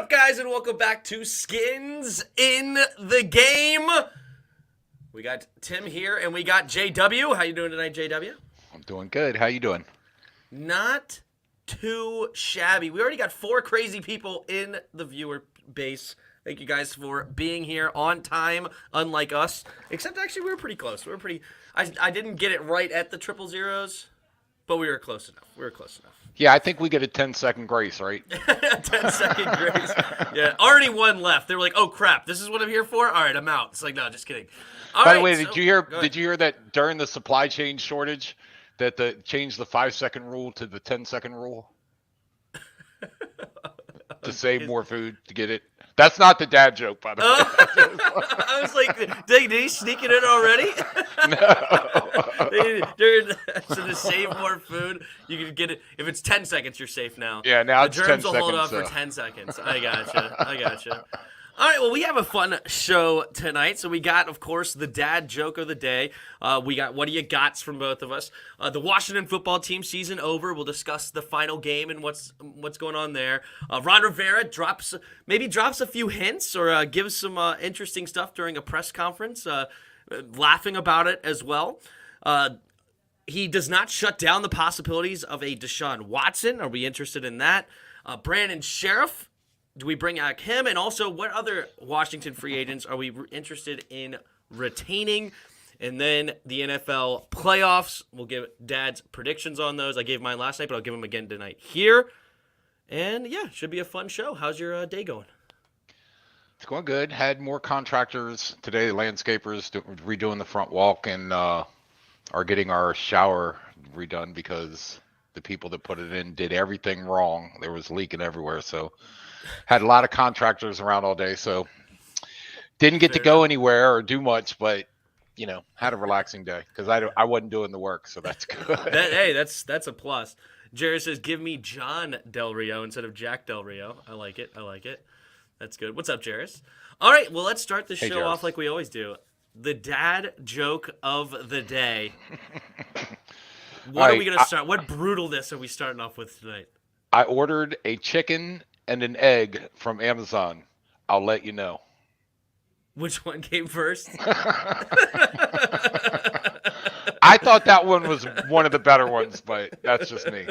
up, guys, and welcome back to Skins in the Game. We got Tim here, and we got JW. How you doing tonight, JW? I'm doing good. How you doing? Not too shabby. We already got 4 crazy people in the viewer base. Thank you guys for being here on time, unlike us. Except, actually, we were pretty close. I didn't get it right at the 000s, but we were close enough. Yeah, I think we get a 10-second grace, right? 10-second grace. Yeah, already one left. They were like, "Oh crap, this is what I'm here for." All right, I'm out. It's like, no, just kidding. By the way, did you hear that during the supply chain shortage, that changed the 5-second rule to the 10-second rule to save more food to get it? That's not the dad joke, by the way. I was like, did he sneak it in already? No. So to save more food, you can get it. If it's 10 seconds, you're safe now. Yeah, now it's 10 seconds. The germs will hold on for 10 seconds. I gotcha. All right, well, we have a fun show tonight. So we got, of course, the dad joke of the day. We got what do you gots from both of us. The Washington football team season over. We'll discuss the final game and what's going on there. Ron Rivera drops a few hints or gives some interesting stuff during a press conference, laughing about it as well. He does not shut down the possibilities of a Deshaun Watson. Are we interested in that? Brandon Sheriff. Do we bring back him? And also, what other Washington free agents are we interested in retaining? And then the NFL playoffs. We'll give Dad's predictions on those. I gave mine last night, but I'll give them again tonight here. And, yeah, should be a fun show. How's your day going? It's going good. Had more contractors today, landscapers redoing the front walk, and are getting our shower redone because the people that put it in did everything wrong. There was leaking everywhere, so... Had a lot of contractors around all day, so didn't get to go anywhere or do much, but, had a relaxing day because I wasn't doing the work, so that's good. That's a plus. Jerry says, give me John Del Rio instead of Jack Del Rio. I like it. That's good. What's up, Jairus? All right, well, let's start the show off like we always do. The dad joke of the day. What are we going to start? What brutalness are we starting off with tonight? I ordered a chicken and an egg from Amazon. I'll let you know. Which one came first? I thought that one was one of the better ones, but that's just me.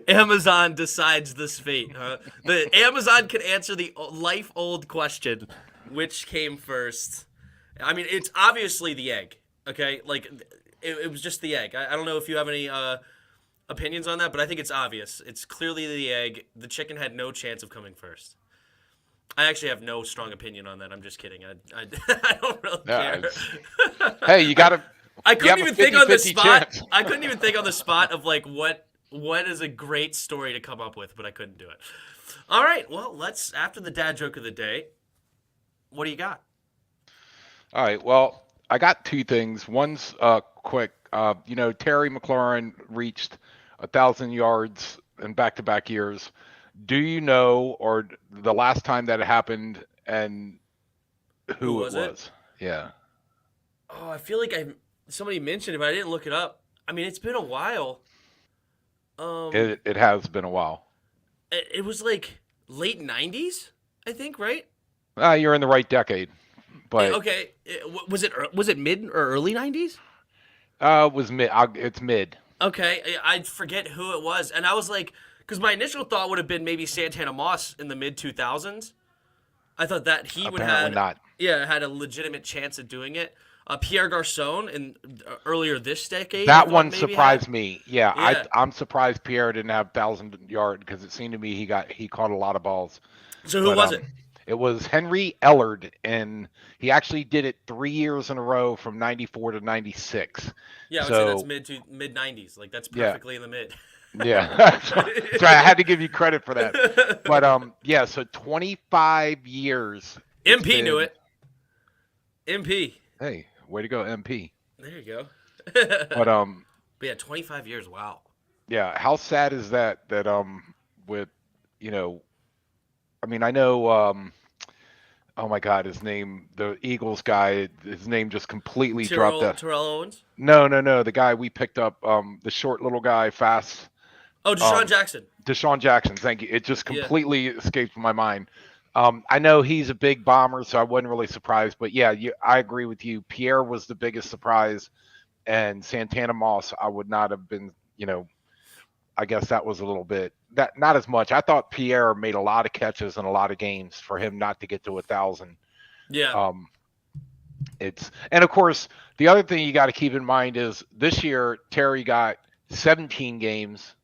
Amazon decides this fate, huh? The Amazon can answer the life-old question, which came first? I mean, it's obviously the egg, okay? Like, it was just the egg. I don't know if you have any... opinions on that, but I think it's obvious. It's clearly the egg. The chicken had no chance of coming first. I actually have no strong opinion on that. I'm just kidding. I don't really care. Hey, you got to... I couldn't even think on the spot. I couldn't even think on the spot of like what is a great story to come up with, but I couldn't do it. All right, well, let's, after the dad joke of the day, what do you got? All right, well, I got 2 things. One's quick. Terry McLaurin reached 1,000 yards in back-to-back years. Do you know, or the last time that it happened, and who it was? Yeah. Oh, I feel like somebody mentioned it, but I didn't look it up. I mean, it's been a while. It has been a while. It was like late 90s, I think, right? You're in the right decade. But okay, was it mid or early 90s? It was mid. It's mid. Okay, I forget who it was, and I was like, because my initial thought would have been maybe Santana Moss in the mid 2000s. I thought that he would have had a legitimate chance of doing it. Pierre Garçon in earlier this decade. That one surprised me. Yeah. I'm surprised Pierre didn't have 1,000-yard because it seemed to me he caught a lot of balls. So who was it? It was Henry Ellard, and he actually did it 3 years in a row from 94 to 96. Yeah, I would say that's mid-90s. Like, that's perfectly in the mid. Yeah. That's right. I had to give you credit for that. But, so 25 years. MP knew it. MP. Hey, way to go, MP. There you go. But yeah, 25 years, wow. Yeah, how sad is that with, I mean, I know, oh my God, his name, the Eagles guy, his name just completely dropped out. Terrell Owens? No, the guy we picked up, the short little guy, fast. Oh, Deshaun Jackson. Deshaun Jackson, thank you. It just Yeah. completely escaped my mind. I know he's a big bomber, so I wasn't really surprised. But yeah, I agree with you. Pierre was the biggest surprise, and Santana Moss, I would not have been. I guess that was a little bit that not as much. I thought Pierre made a lot of catches in a lot of games for him not to get to 1,000. Yeah. And of course the other thing you got to keep in mind is this year Terry got 17 games,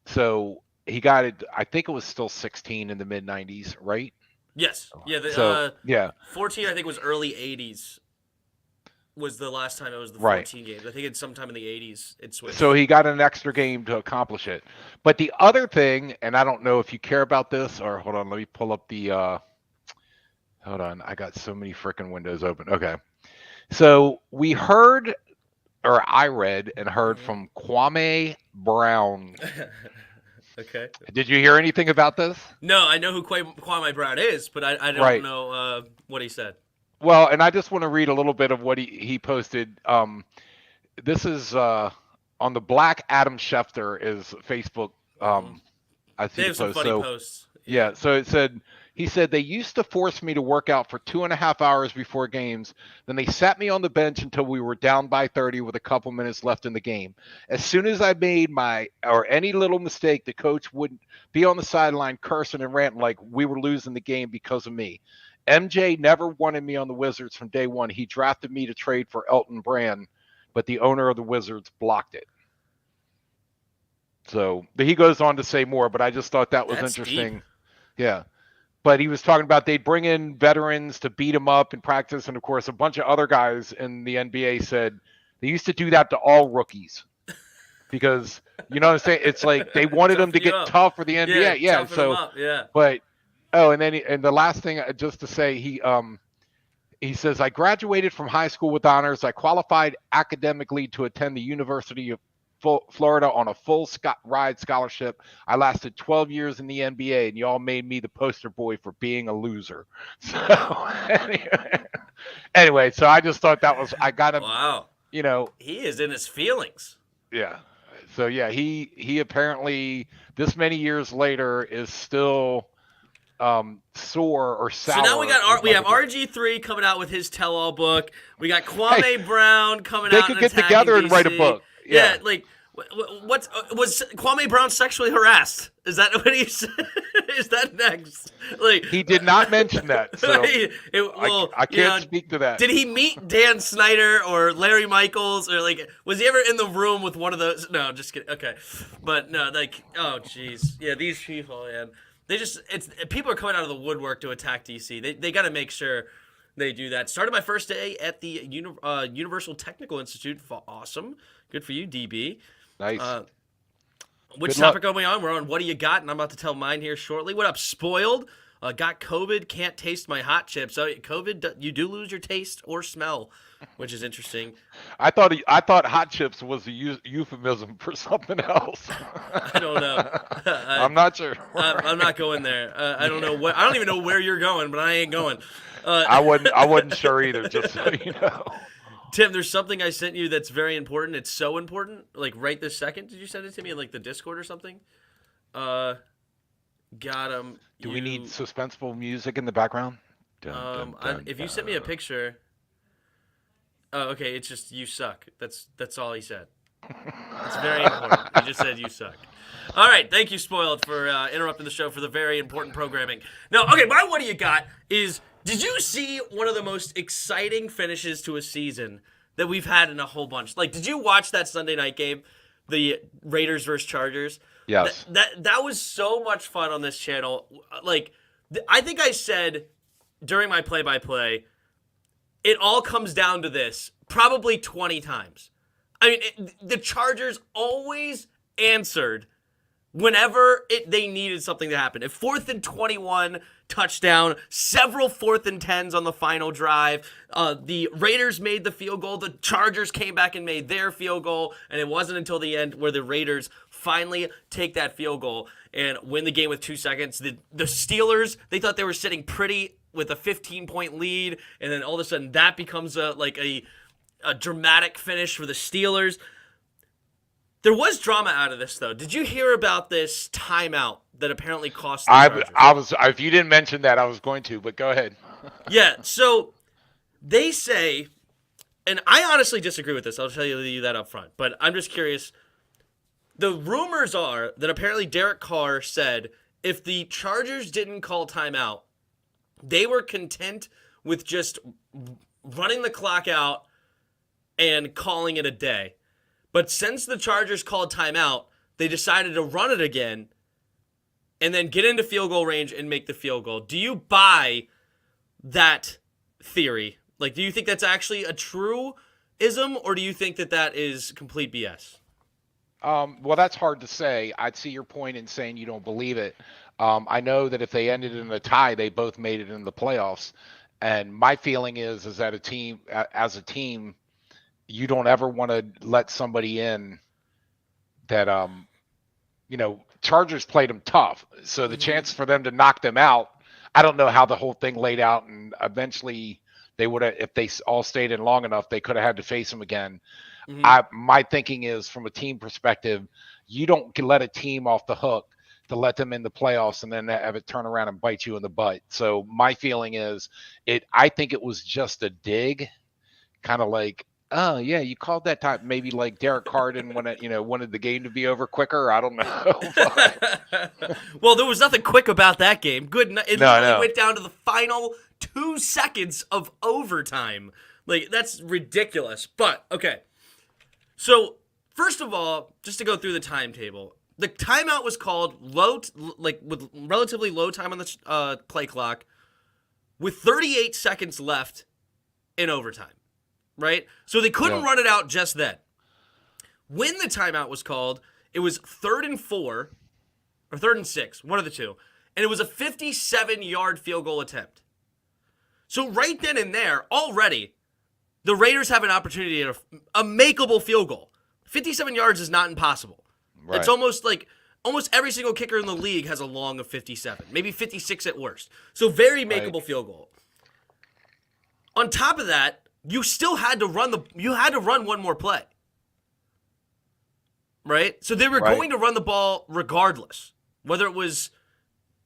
so he got it. I think it was still 16 in the mid 90s, right? Yes. Yeah. So yeah, 14. I think was early 80s. Was the last time it was the 14 right. games. I think it's sometime in the 80s it switched. So he got an extra game to accomplish it. But the other thing, and I don't know if you care about this, or hold on, let me pull up the. Hold on, I got so many freaking windows open. Okay, so we heard, or I read and heard from Kwame Brown. Okay. Did you hear anything about this? No, I know who Kwame Brown is, but I don't Right. know what he said. Well, and I just want to read a little bit of what he posted. This is on the Black Adam Schefter is Facebook. I see They the have some post. funny So posts. yeah, so he said they used to force me to work out for 2.5 hours before games. Then they sat me on the bench until we were down by 30 with a couple minutes left in the game. As soon as I made any little mistake, the coach would be on the sideline cursing and ranting like we were losing the game because of me. MJ never wanted me on the Wizards from day one. He drafted me to trade for Elton Brand, but the owner of the Wizards blocked it. So he goes on to say more, but I just thought that was interesting. Deep. Yeah. But he was talking about they'd bring in veterans to beat him up in practice. And, of course, a bunch of other guys in the NBA said they used to do that to all rookies because, you know what I'm saying? It's like they wanted them to get tough for the NBA. Yeah. So, yeah. But, and then the last thing, just to say, he says, I graduated from high school with honors. I qualified academically to attend the University of Florida on a full ride scholarship. I lasted 12 years in the NBA, and y'all made me the poster boy for being a loser. So anyway, so I just thought that was I got him. Wow. He is in his feelings. Yeah. So yeah, he apparently this many years later is still sore or sour. So now we have RG3 coming out with his tell-all book. We got Kwame Brown coming out. They could get together and write a book. Yeah, like was Kwame Brown sexually harassed? Is that what he said? Is that next? Like he did not mention that. So I can't speak to that. Did he meet Dan Snyder or Larry Michaels or was he ever in the room with one of those? No, just kidding. Okay, but no, oh jeez, yeah, these people, man, people are coming out of the woodwork to attack DC. They got to make sure they do that. Started my first day at the Universal Technical Institute. Awesome. Good for you, DB. Nice. Which topic are we on? We're on What Do You Got? And I'm about to tell mine here shortly. What up, Spoiled? Got COVID, can't taste my hot chips. So COVID, you do lose your taste or smell, which is interesting. I thought hot chips was a euphemism for something else. I don't know. I'm not sure. I'm not going there. I don't know I don't even know where you're going, but I ain't going. I wasn't sure either. Just so you know. Tim, there's something I sent you that's very important. It's so important. Right this second. Did you send it to me in the Discord or something? Got him. Do we need suspenseful music in the background? If you sent me a picture. Oh, okay. It's just you suck. That's all he said. It's very important. He just said you suck. All right. Thank you, Spoiled, for interrupting the show for the very important programming. Now, okay, my What Do You Got is... Did you see one of the most exciting finishes to a season that we've had in a whole bunch? Did you watch that Sunday night game, the Raiders versus Chargers? Yes. That was so much fun on this channel. I think I said during my play-by-play, it all comes down to this probably 20 times. I mean, the Chargers always answered whenever they needed something to happen. If 4th and 21, touchdown, several 4th and 10s on the final drive. The Raiders made the field goal. The Chargers came back and made their field goal. And it wasn't until the end where the Raiders finally take that field goal and win the game with 2 seconds. The Steelers, they thought they were sitting pretty with a 15-point lead. And then all of a sudden that becomes a dramatic finish for the Steelers. There was drama out of this, though. Did you hear about this timeout that apparently cost the I, Chargers? I was if you didn't mention that, I was going to, but go ahead. Yeah, so they say, and I honestly disagree with this. I'll tell you that up front. But I'm just curious. The rumors are that apparently Derek Carr said if the Chargers didn't call timeout, they were content with just running the clock out and calling it a day. But since the Chargers called timeout, they decided to run it again and then get into field goal range and make the field goal. Do you buy that theory? Like, do you think that's actually a truism, or do you think that that is complete BS? Well, that's hard to say. I'd see your point in saying you don't believe it. I know that if they ended in a tie, they both made it in the playoffs. And my feeling is that as a team, you don't ever want to let somebody in that, Chargers played them tough. So the chance for them to knock them out, I don't know how the whole thing laid out. And eventually they would have, if they all stayed in long enough, they could have had to face them again. My thinking is, from a team perspective, you don't let a team off the hook to let them in the playoffs and then have it turn around and bite you in the butt. So my feeling is I think it was just a dig, kind of like, oh yeah, you called that time. Maybe like Derek Carr didn't wanted the game to be over quicker. I don't know. Well, there was nothing quick about that game. It literally went down to the final 2 seconds of overtime. Like, that's ridiculous. But okay. So, first of all, just to go through the timetable, the timeout was called with relatively low time on the play clock, with 38 seconds left in overtime, right? So they couldn't run it out just then. When the timeout was called, it was 3rd and 4, or 3rd and 6, one of the two, and it was a 57-yard field goal attempt. So right then and there, already, the Raiders have an opportunity at a makeable field goal. 57 yards is not impossible. Right. It's almost every single kicker in the league has a long of 57, maybe 56 at worst. So very makeable field goal. On top of that, you still had to run one more play. Right? So they were going to run the ball regardless, whether it was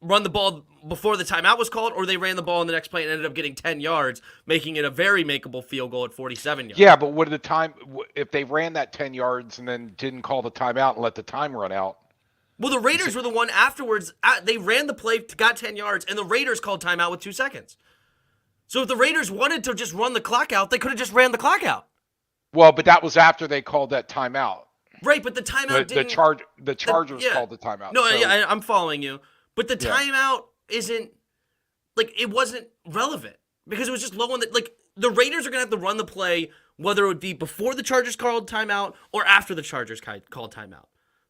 run the ball before the timeout was called, or they ran the ball in the next play and ended up getting 10 yards, making it a very makeable field goal at 47 yards. Yeah, but if they ran that 10 yards and then didn't call the timeout and let the time run out? Well, the Raiders were the one afterwards. They ran the play, got 10 yards, and the Raiders called timeout with 2 seconds. So if the Raiders wanted to just run the clock out, they could have just ran the clock out. Well, but that was after they called that timeout. Right, but the timeout didn't... The Chargers called the timeout. No, I'm following you. But the timeout isn't, it wasn't relevant because it was just low on the Raiders are going to have to run the play, whether it would be before the Chargers called timeout or after the Chargers called timeout.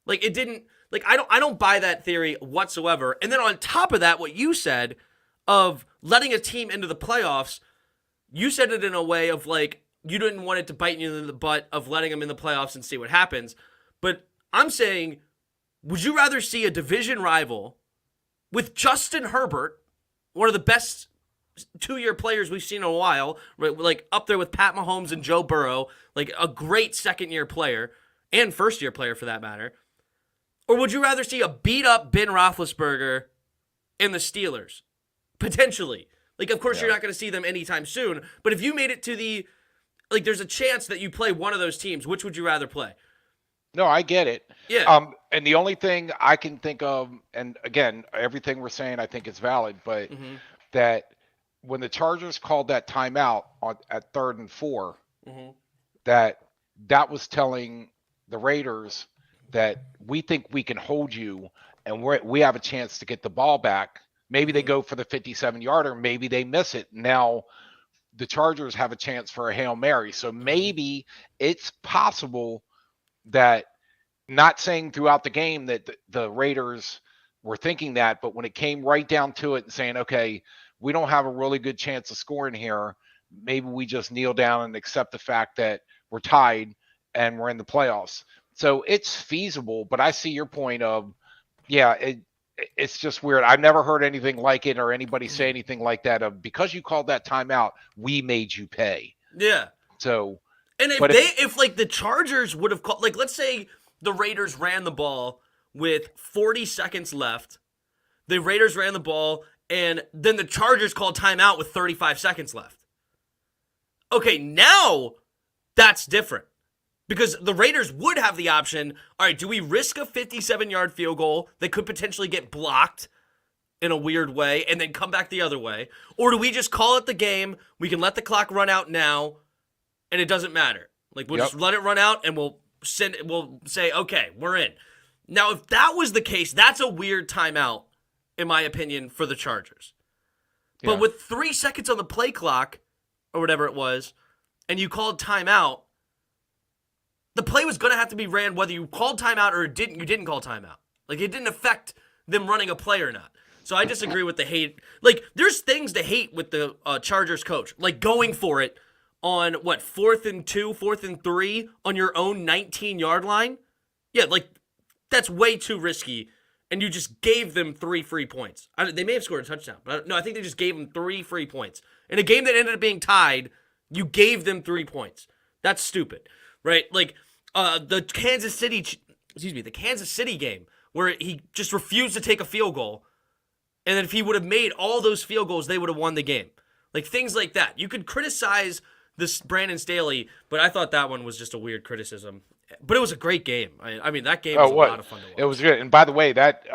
It didn't, I don't buy that theory whatsoever. And then on top of that, what you said of letting a team into the playoffs, you said it in a way of you didn't want it to bite you in the butt of letting them in the playoffs and see what happens. But I'm saying, would you rather see a division rival with Justin Herbert, one of the best 2-year players we've seen in a while, up there with Pat Mahomes and Joe Burrow, a great second-year player, and first-year player for that matter, or would you rather see a beat-up Ben Roethlisberger in the Steelers? Potentially. Of course, you're not going to see them anytime soon, but if you made it to there's a chance that you play one of those teams, which would you rather play? No, I get it. Yeah. And the only thing I can think of, and again, everything we're saying I think is valid, but that when the Chargers called that timeout at 3rd and 4, that was telling the Raiders that we think we can hold you and we have a chance to get the ball back. Maybe they go for the 57-yarder, maybe they miss it. Now the Chargers have a chance for a Hail Mary. So maybe it's possible that, not saying throughout the game that the Raiders were thinking that, but when it came right down to it and saying, okay, we don't have a really good chance of scoring here, maybe we just kneel down and accept the fact that we're tied and we're in the playoffs. So it's feasible, but I see your point of, it's just weird. I've never heard anything like it or anybody say anything like that of, because you called that timeout, we made you pay. Yeah. So, and if the Chargers would have called, let's say the Raiders ran the ball with 40 seconds left. The Raiders ran the ball, and then the Chargers called timeout with 35 seconds left. Okay, now that's different. Because the Raiders would have the option, all right, do we risk a 57-yard field goal that could potentially get blocked in a weird way and then come back the other way? Or do we just call it the game, we can let the clock run out now, and it doesn't matter? Like, we'll just let it run out, and we'll say, okay, we're in. Now, if that was the case, that's a weird timeout, in my opinion, for the Chargers. Yeah. But with 3 seconds on the play clock, or whatever it was, and you called timeout, the play was going to have to be ran whether you called timeout or you didn't call timeout. Like, it didn't affect them running a play or not. So I disagree with the hate. Like, there's things to hate with the Chargers coach. Like, going for it on, 4th and 2, 4th and 3 on your own 19-yard line? Yeah, like, that's way too risky. And you just gave them 3 free points. They may have scored a touchdown. But I think they just gave them 3 free points. In a game that ended up being tied, you gave them 3 points. That's stupid, right? Like, the Kansas City game where he just refused to take a field goal, and then if he would have made all those field goals, they would have won the game. Like, things like that. You could criticize this Brandon Staley, but I thought that one was just a weird criticism. But it was a great game. I mean, that game was a lot of fun to watch. It was good. And by the way, that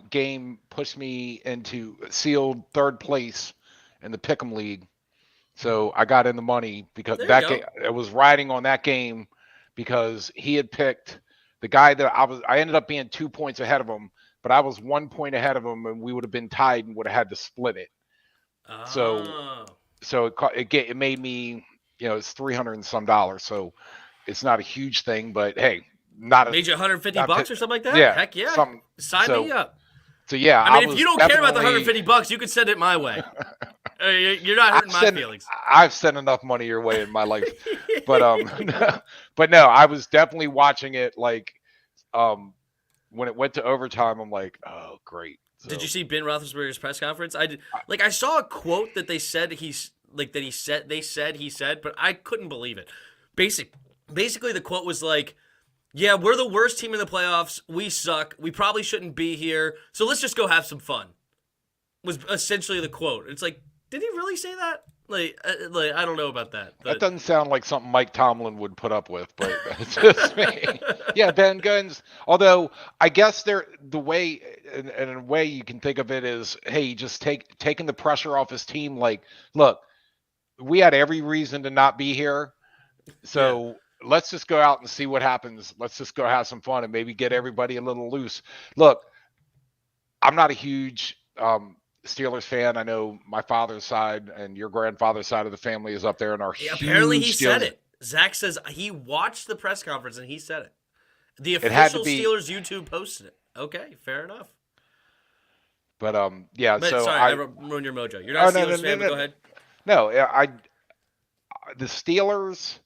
game pushed me into sealed 3rd place in the Pick'em League. So I got in the money because that game, it was riding on that game because he had picked the guy that I ended up being 2 points ahead of him, but I was 1 point ahead of him, and we would have been tied and would have had to split it. Oh. So it made me, it's $300 and some dollars. So it's not a huge thing, but hey, made you $150 or something like that? Yeah. Heck yeah. Sign me up. So yeah, I mean, if you don't care about the $150, you can send it my way. You're not hurting my feelings. I've sent enough money your way in my life, but no, I was definitely watching it. Like, when it went to overtime, I'm like, oh great. So, did you see Ben Roethlisberger's press conference? I did. Like, I saw a quote that they said but I couldn't believe it. Basically, the quote was like, yeah, we're the worst team in the playoffs. We suck. We probably shouldn't be here. So let's just go have some fun. Was essentially the quote. It's like, did he really say that? Like I don't know about that. That doesn't sound like something Mike Tomlin would put up with, but it's just me. Yeah, Ben Guns. Although I guess in a way you can think of it as, hey, just taking the pressure off his team. Like, look, we had every reason to not be here, so let's just go out and see what happens. Let's just go have some fun and maybe get everybody a little loose. Look, I'm not a huge Steelers fan. I know my father's side and your grandfather's side of the family is up there and are huge. Apparently he Steelers. said it. Zach says he watched the press conference and he said it. The official Steelers YouTube posted it. Okay, fair enough. But yeah. But so sorry, I ruined your mojo. You're not a Steelers fan, but go ahead. No, the Steelers,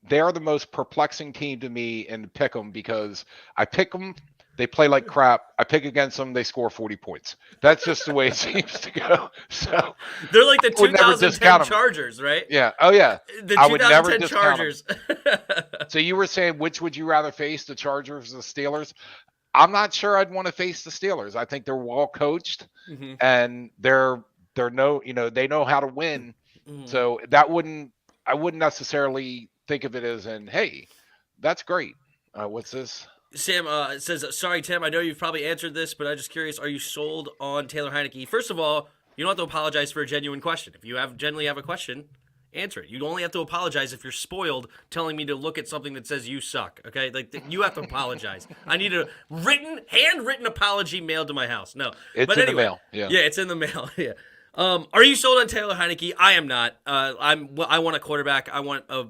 they're the most perplexing team to me in Pick'em because I pick them, they play like crap. I pick against them, they score 40 points. That's just the way it seems to go. So they're like the 2010 Chargers, right? Yeah. Oh yeah. The 2010 Chargers. So you were saying, which would you rather face, the Chargers or the Steelers? I'm not sure I'd want to face the Steelers. I think they're well coached, and they know how to win. So I wouldn't necessarily think of it as hey, that's great. What's this? Sam says, sorry, Tim, I know you've probably answered this, but I'm just curious, are you sold on Taylor Heinicke? First of all, you don't have to apologize for a genuine question. If you genuinely have a question, answer it. You only have to apologize if you're spoiled telling me to look at something that says you suck, okay? Like, you have to apologize. I need a handwritten apology mailed to my house. No. It's in the mail. Yeah, it's in the mail. Yeah. Are you sold on Taylor Heinicke? I am not. I want a quarterback. I want a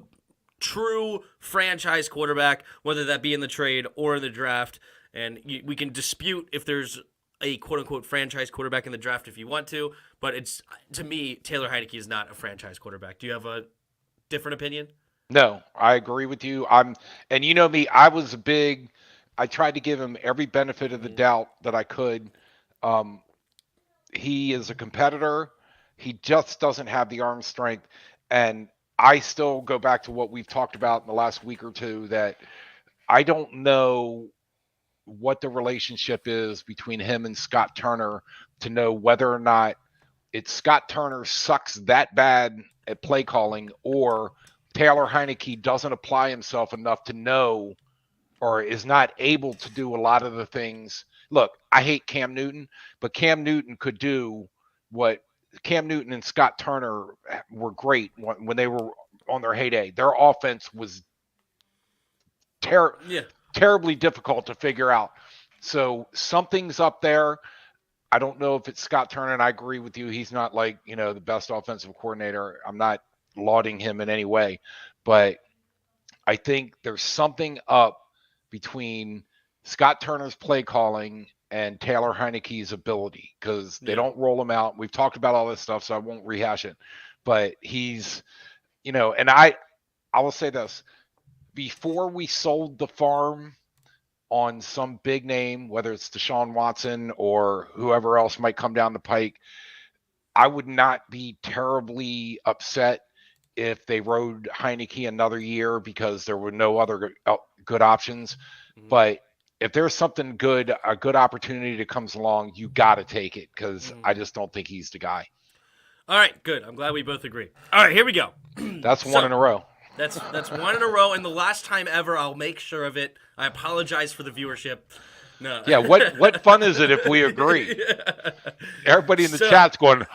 true franchise quarterback, whether that be in the trade or in the draft. And we can dispute if there's a quote-unquote franchise quarterback in the draft if you want to, but to me, Taylor Heinicke is not a franchise quarterback. Do you have a different opinion? No, I agree with you. And you know me, I tried to give him every benefit of the doubt that I could. He is a competitor. He just doesn't have the arm strength. And I still go back to what we've talked about in the last week or two, that I don't know what the relationship is between him and Scott Turner to know whether or not it's Scott Turner sucks that bad at play calling, or Taylor Heineke doesn't apply himself enough to know, or is not able to do a lot of the things. Look, I hate Cam Newton, but Cam Newton could do what Cam Newton and Scott Turner were great when they were on their heyday. Their offense was Yeah. terribly difficult to figure out. So something's up there. I don't know if it's Scott Turner, and I agree with you. He's not like, the best offensive coordinator. I'm not lauding him in any way, but I think there's something up between Scott Turner's play calling and Taylor Heineke's ability, because they don't roll him out. We've talked about all this stuff, so I won't rehash it. But he's, and I will say this. Before we sold the farm on some big name, whether it's Deshaun Watson or whoever else might come down the pike, I would not be terribly upset if they rode Heineke another year because there were no other good options. Mm-hmm. But if there's something good, a good opportunity that comes along, you got to take it, because I just don't think he's the guy. All right, good. I'm glad we both agree. All right, here we go. That's one in a row. That's one in a row, and the last time ever. I'll make sure of it. I apologize for the viewership. No. Yeah, what fun is it if we agree? Everybody in the chat's going.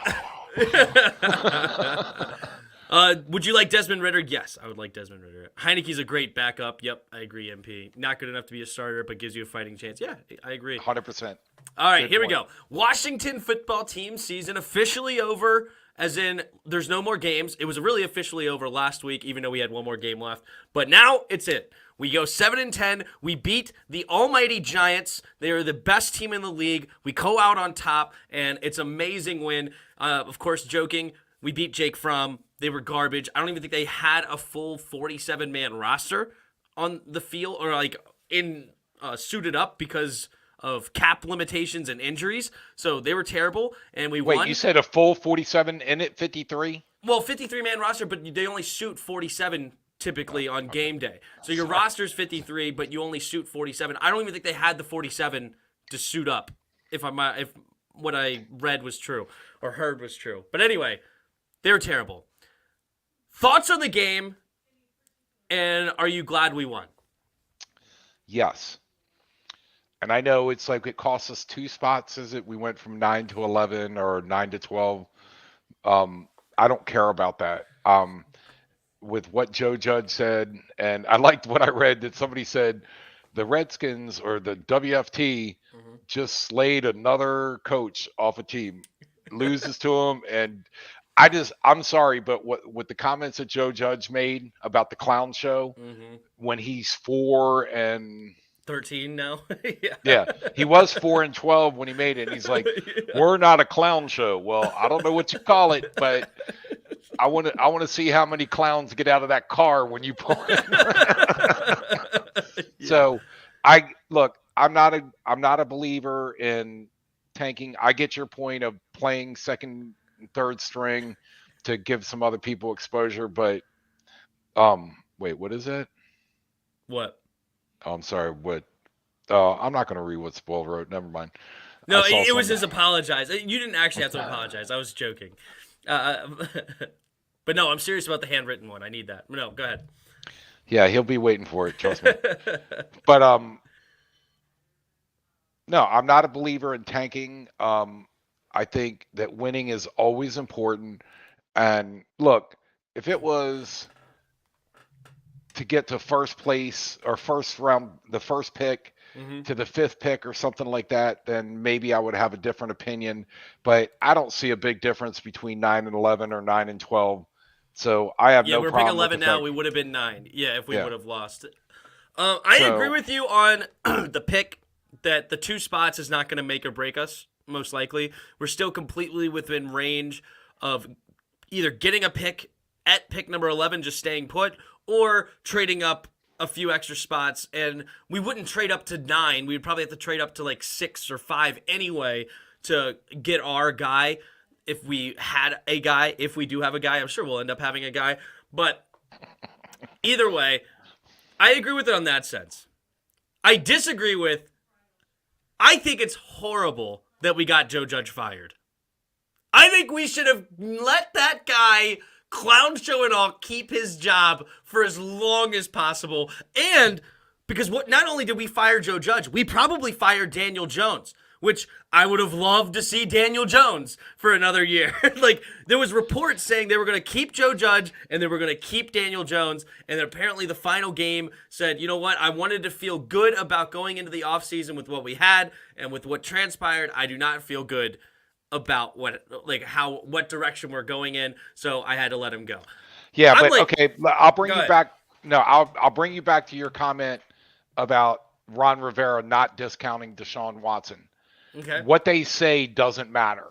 Would you like Desmond Ridder? Yes, I would like Desmond Ridder. Heineke's a great backup. Yep, I agree, MP. Not good enough to be a starter, but gives you a fighting chance. Yeah, I agree. 100%. All right, here we go. Washington football team season officially over, as in there's no more games. It was really officially over last week, even though we had one more game left. But now it's it. We go 7-10. We beat the almighty Giants. They are the best team in the league. We go out on top, and it's an amazing win. Of course, joking, we beat Jake Fromm. They were garbage. I don't even think they had a full 47-man roster on the field, or like in suited up because of cap limitations and injuries. So they were terrible, and we won. Wait, you said a full 47 in it, 53? Well, 53-man roster, but they only shoot 47 typically on game day. So your roster's 53, but you only shoot 47. I don't even think they had the 47 to suit up, if what I read was true or heard was true. But anyway, they were terrible. Thoughts on the game, and are you glad we won? Yes. And I know it's like it cost us 2 spots, is it? We went from 9 to 11 or 9 to 12. I don't care about that. With what Joe Judge said, and I liked what I read that somebody said the Redskins or the WFT just slayed another coach off a team, loses to him, and I'm sorry, but with the comments that Joe Judge made about the clown show, when he's 4-13 now. Yeah, he was 4-12 when he made it. And he's like, we're not a clown show. Well, I don't know what you call it, but I want to see how many clowns get out of that car when you pull it. So I'm not a believer in tanking. I get your point of playing second, third string to give some other people exposure, but wait, what is that? What? Oh, I'm sorry. What? I'm not going to read what Spoil wrote. Never mind. No, it was his apologize. You didn't actually have to apologize. I was joking. But no, I'm serious about the handwritten one. I need that. No, go ahead. Yeah, he'll be waiting for it. Trust me. But no, I'm not a believer in tanking. I think that winning is always important. And look, if it was to get to first place or first round, the first pick to the 5th pick or something like that, then maybe I would have a different opinion. But I don't see a big difference between 9-11 or 9-12. So I have no problem. Yeah, we're picking 11 now. We would have been 9. Yeah, if we would have lost. I agree with you on the pick that the 2 spots is not going to make or break us, most likely. We're still completely within range of either getting a pick at pick number 11, just staying put, or trading up a few extra spots. And we wouldn't trade up to 9. We'd probably have to trade up to like 6 or 5 anyway to get our guy. If we had a guy, if we do have a guy, I'm sure we'll end up having a guy. But either way, I agree with it on that sense. I disagree with. I think it's horrible that we got Joe Judge fired. I think we should have let that guy, clown show and all, keep his job for as long as possible. And because not only did we fire Joe Judge, we probably fired Daniel Jones, which I would have loved to see Daniel Jones for another year. Like, there was reports saying they were going to keep Joe Judge and they were going to keep Daniel Jones. And then apparently the final game said, you know what? I wanted to feel good about going into the offseason with what we had and with what transpired. I do not feel good about what direction we're going in. So I had to let him go. Yeah, okay, I'll bring you back. No, I'll bring you back to your comment about Ron Rivera not discounting Deshaun Watson. Okay. What they say doesn't matter.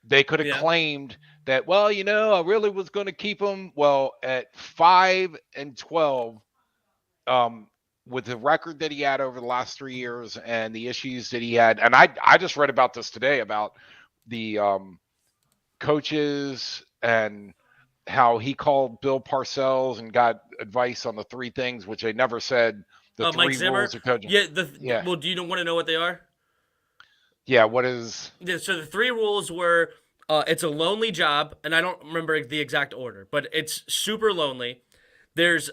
They could have claimed that, well, I really was going to keep him. Well, at 5-12, with the record that he had over the last 3 years and the issues that he had, and I just read about this today about the coaches and how he called Bill Parcells and got advice on the 3 things, which they never said. The 3 rules of coaching. Yeah. Well, do you want to know what they are? Yeah, what is... Yeah, so the 3 rules were, it's a lonely job, and I don't remember the exact order, but it's super lonely. There's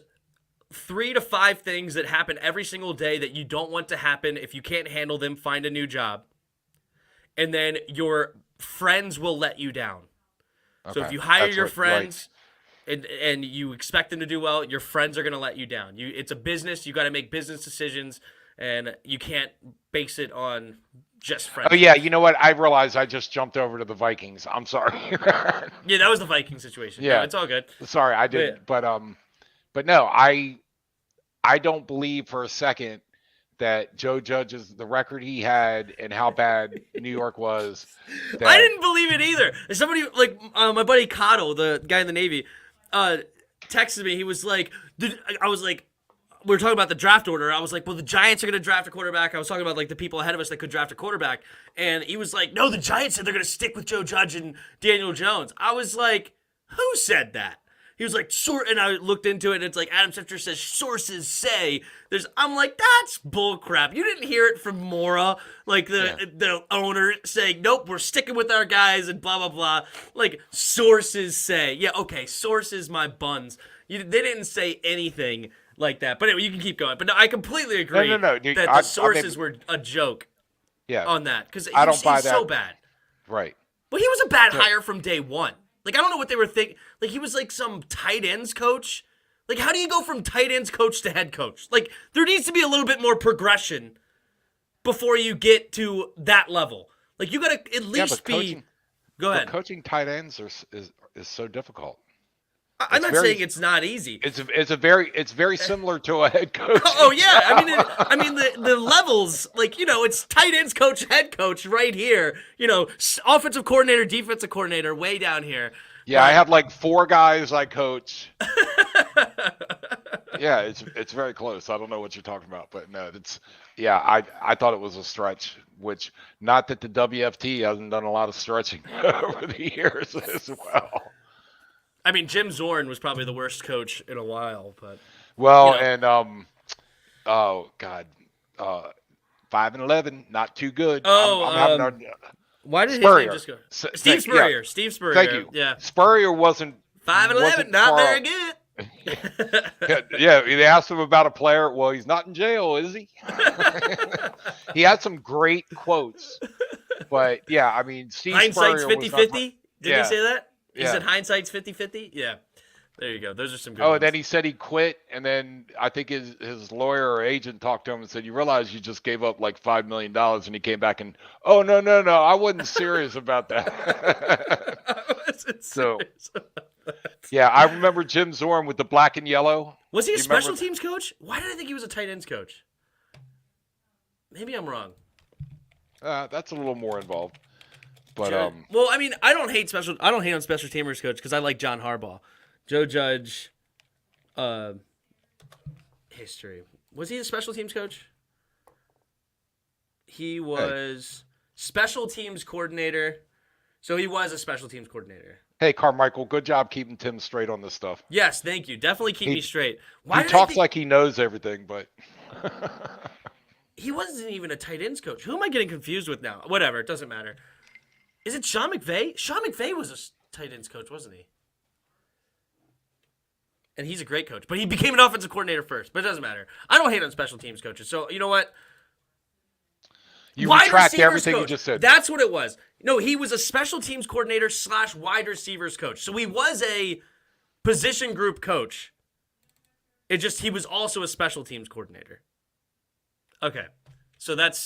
3 to 5 things that happen every single day that you don't want to happen. If you can't handle them, find a new job. And then your friends will let you down. Okay. So if you hire your friends... Right. And you expect them to do well, your friends are going to let you down. It's a business. You got to make business decisions, and you can't base it on just friends. Oh, yeah. You know what? I realized I just jumped over to the Vikings. I'm sorry. Yeah, that was the Viking situation. Yeah, no, it's all good. Sorry, I did. But no, I don't believe for a second that Joe Judge's the record he had and how bad New York was. I didn't believe it either. Somebody my buddy Cottle, the guy in the Navy, texted me. He was like, I was like, we were talking about the draft order. I was like, well, the Giants are going to draft a quarterback. I was talking about the people ahead of us that could draft a quarterback. And he was like, no, the Giants said they're going to stick with Joe Judge and Daniel Jones. I was like, who said that? He was like, and I looked into it, and it's like Adam Schefter says, sources say. I'm like, that's bullcrap. You didn't hear it from Mora, the owner saying, nope, we're sticking with our guys and blah, blah, blah. Like, sources say. Yeah, okay, sources, my buns. They didn't say anything like that. But anyway, you can keep going. But no, I completely agree that the sources were a joke on that. Because I don't buy that. So bad. Right. But he was a bad hire from day one. I don't know what they were thinking. He was some tight ends coach. How do you go from tight ends coach to head coach? There needs to be a little bit more progression before you get to that level. You got to at least be. Go ahead. Coaching tight ends is so difficult. I'm not saying it's not easy. It's very similar to a head coach. Oh yeah, I mean the levels, it's tight ends coach, head coach right here. Offensive coordinator, defensive coordinator, way down here. Yeah, I have 4 guys I coach. Yeah, it's very close. I don't know what you're talking about, but no, I thought it was a stretch. Which, not that the WFT hasn't done a lot of stretching over the years as well. I mean, Jim Zorn was probably the worst coach in a while, but and oh god, 5-11, not too good. I'm why did Spurrier. his name just go? Steve Spurrier. Yeah. Steve Spurrier. Thank you. Yeah, Spurrier wasn't 5-11, not very good. Yeah, they asked him about a player. Well, he's not in jail, is he? He had some great quotes, but yeah, I mean, Steve hindsight's Spurrier 50-50. Did he say that? He said hindsight's 50-50? Yeah. There you go. Those are some good ones. And then he said he quit, and then I think his lawyer or agent talked to him and said, you realize you just gave up $5 million, and he came back and, oh, no, I wasn't serious about that. I wasn't serious about that. Yeah, I remember Jim Zorn with the black and yellow. Was he a special teams coach? Why did I think he was a tight ends coach? Maybe I'm wrong. That's a little more involved. But well, I mean, I don't hate on special teamers coach because I like John Harbaugh. Joe Judge, history. Was he a special teams coach? He was special teams coordinator. So he was a special teams coordinator. Hey, Carmichael, good job keeping Tim straight on this stuff. Yes, thank you. Definitely keep me straight. He talks like he knows everything, but He wasn't even a tight ends coach. Who am I getting confused with now? Whatever, it doesn't matter. Is it Sean McVay? Sean McVay was a tight ends coach, wasn't he? And he's a great coach. But he became an offensive coordinator first. But it doesn't matter. I don't hate on special teams coaches. So, you know what? You Wide retract receivers everything coach. you just said. That's what it was. No, he was a special teams coordinator / wide receivers coach. So he was a position group coach. He was also a special teams coordinator. Okay. So that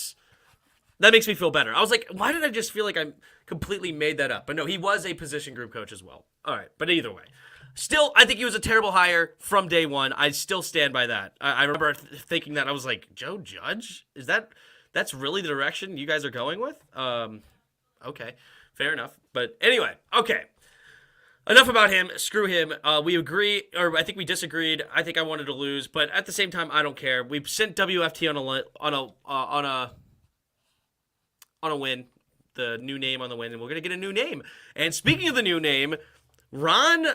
makes me feel better. I was like, why did I just feel like I completely made that up? But no, he was a position group coach as well. All right. But either way. Still, I think he was a terrible hire from day one. I still stand by that. I remember thinking that. I was like, Joe Judge? That's really the direction you guys are going with? Okay. Fair enough. But anyway, okay. Enough about him. Screw him. We agree, or I think we disagreed. I think I wanted to lose, but at the same time, I don't care. We sent WFT on a win, the new name on the win, and we're gonna get a new name. And speaking of the new name, Ron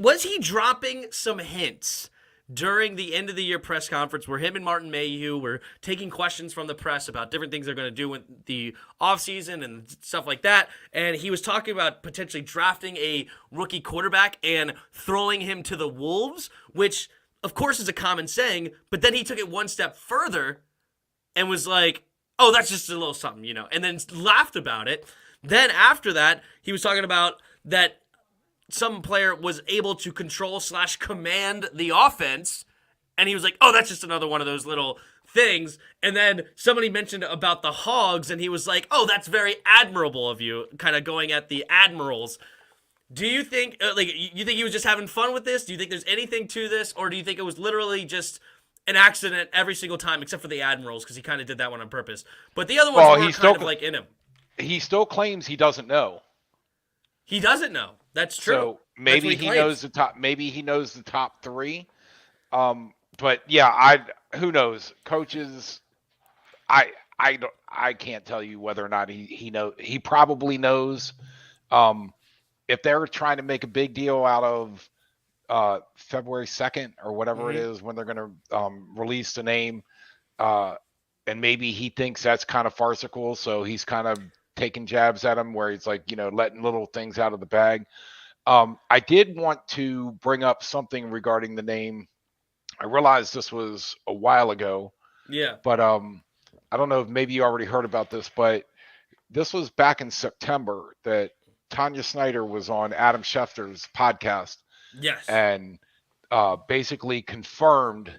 was he dropping some hints during the end of the year press conference where him and Martin Mayhew were taking questions from the press about different things they're going to do in the offseason and stuff like that. And he was talking about potentially drafting a rookie quarterback and throwing him to the Wolves, which of course is a common saying, but then he took it one step further and was like, oh, that's just a little something, and then laughed about it. Then after that, he was talking about that some player was able to control / command the offense, and he was like, oh, that's just another one of those little things. And then somebody mentioned about the Hogs, and he was like, oh, that's very admirable of you, kind of going at the Admirals. Do you think, you think he was just having fun with this? Do you think there's anything to this, or do you think it was literally just an accident every single time, except for the Admirals, because he kind of did that one on purpose? But the other ones were kind of like in him. He still claims he doesn't know. He doesn't know. That's true. So maybe he knows the top. Maybe he knows the top three. But yeah, who knows? Coaches, I can't tell you whether or not he knows. He probably knows. If they're trying to make a big deal out of February 2nd or whatever it is when they're going to release the name, and maybe he thinks that's kind of farcical, so he's kind of taking jabs at him where he's like, letting little things out of the bag. I did want to bring up something regarding the name. I realized this was a while ago. Yeah. But I don't know if maybe you already heard about this, but this was back in September that Tanya Snyder was on Adam Schefter's podcast. Yes. And basically confirmed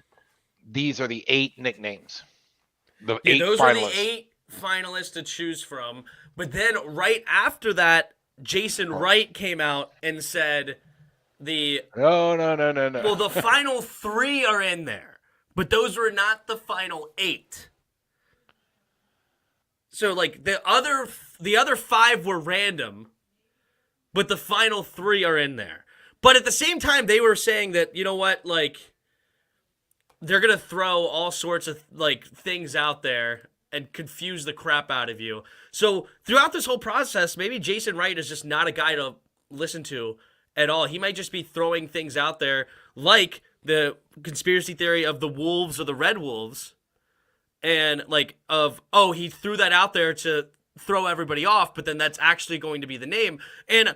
these are the 8 nicknames. The 8 those finalists. are the 8 finalists to choose from. But then right after that, Jason Wright came out and said no. Well, the final 3 are in there, but those were not the final 8. So the other 5 were random, but the final 3 are in there. But at the same time, they were saying that, you know what, they're gonna throw all sorts of things out there and confuse the crap out of you. So throughout this whole process, maybe Jason Wright is just not a guy to listen to at all. He might just be throwing things out there like the conspiracy theory of the Wolves or the Red Wolves, and he threw that out there to throw everybody off, but then that's actually going to be the name. And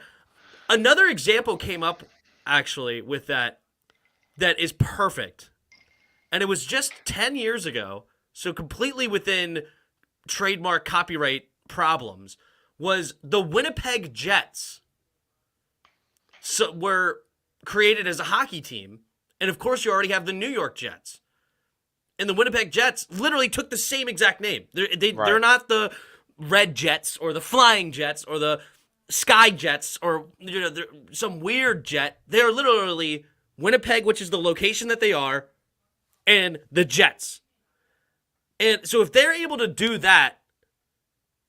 another example came up actually with that is perfect. And it was just 10 years ago, so completely within trademark copyright problems, was the Winnipeg Jets. So were created as a hockey team, and of course you already have the New York Jets. And the Winnipeg Jets literally took the same exact name. They're not the Red Jets or the Flying Jets or the Sky Jets or some weird jet. They are literally Winnipeg, which is the location that they are, and the Jets. And so if they're able to do that,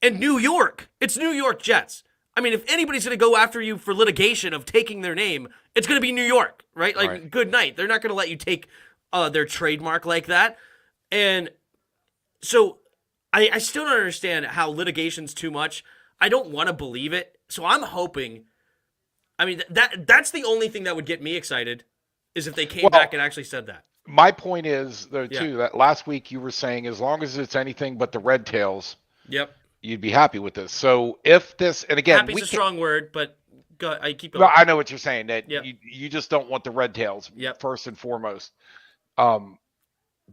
and New York, it's New York Jets. I mean, if anybody's going to go after you for litigation of taking their name, it's going to be New York, right? Right. Good night. They're not going to let you take their trademark like that. And so I still don't understand how litigation's too much. I don't want to believe it. So I'm hoping, I mean, that's the only thing that would get me excited is if they came back and actually said that. My point is, though, Yeah. too, that last week you were saying as long as it's anything but the red tails, Yep. you'd be happy with this. So if this, and again, Happy's we a can't. strong word, but I keep Well, going. I know what you're saying, that Yep. you just don't want the red tails Yep. first and foremost. Um,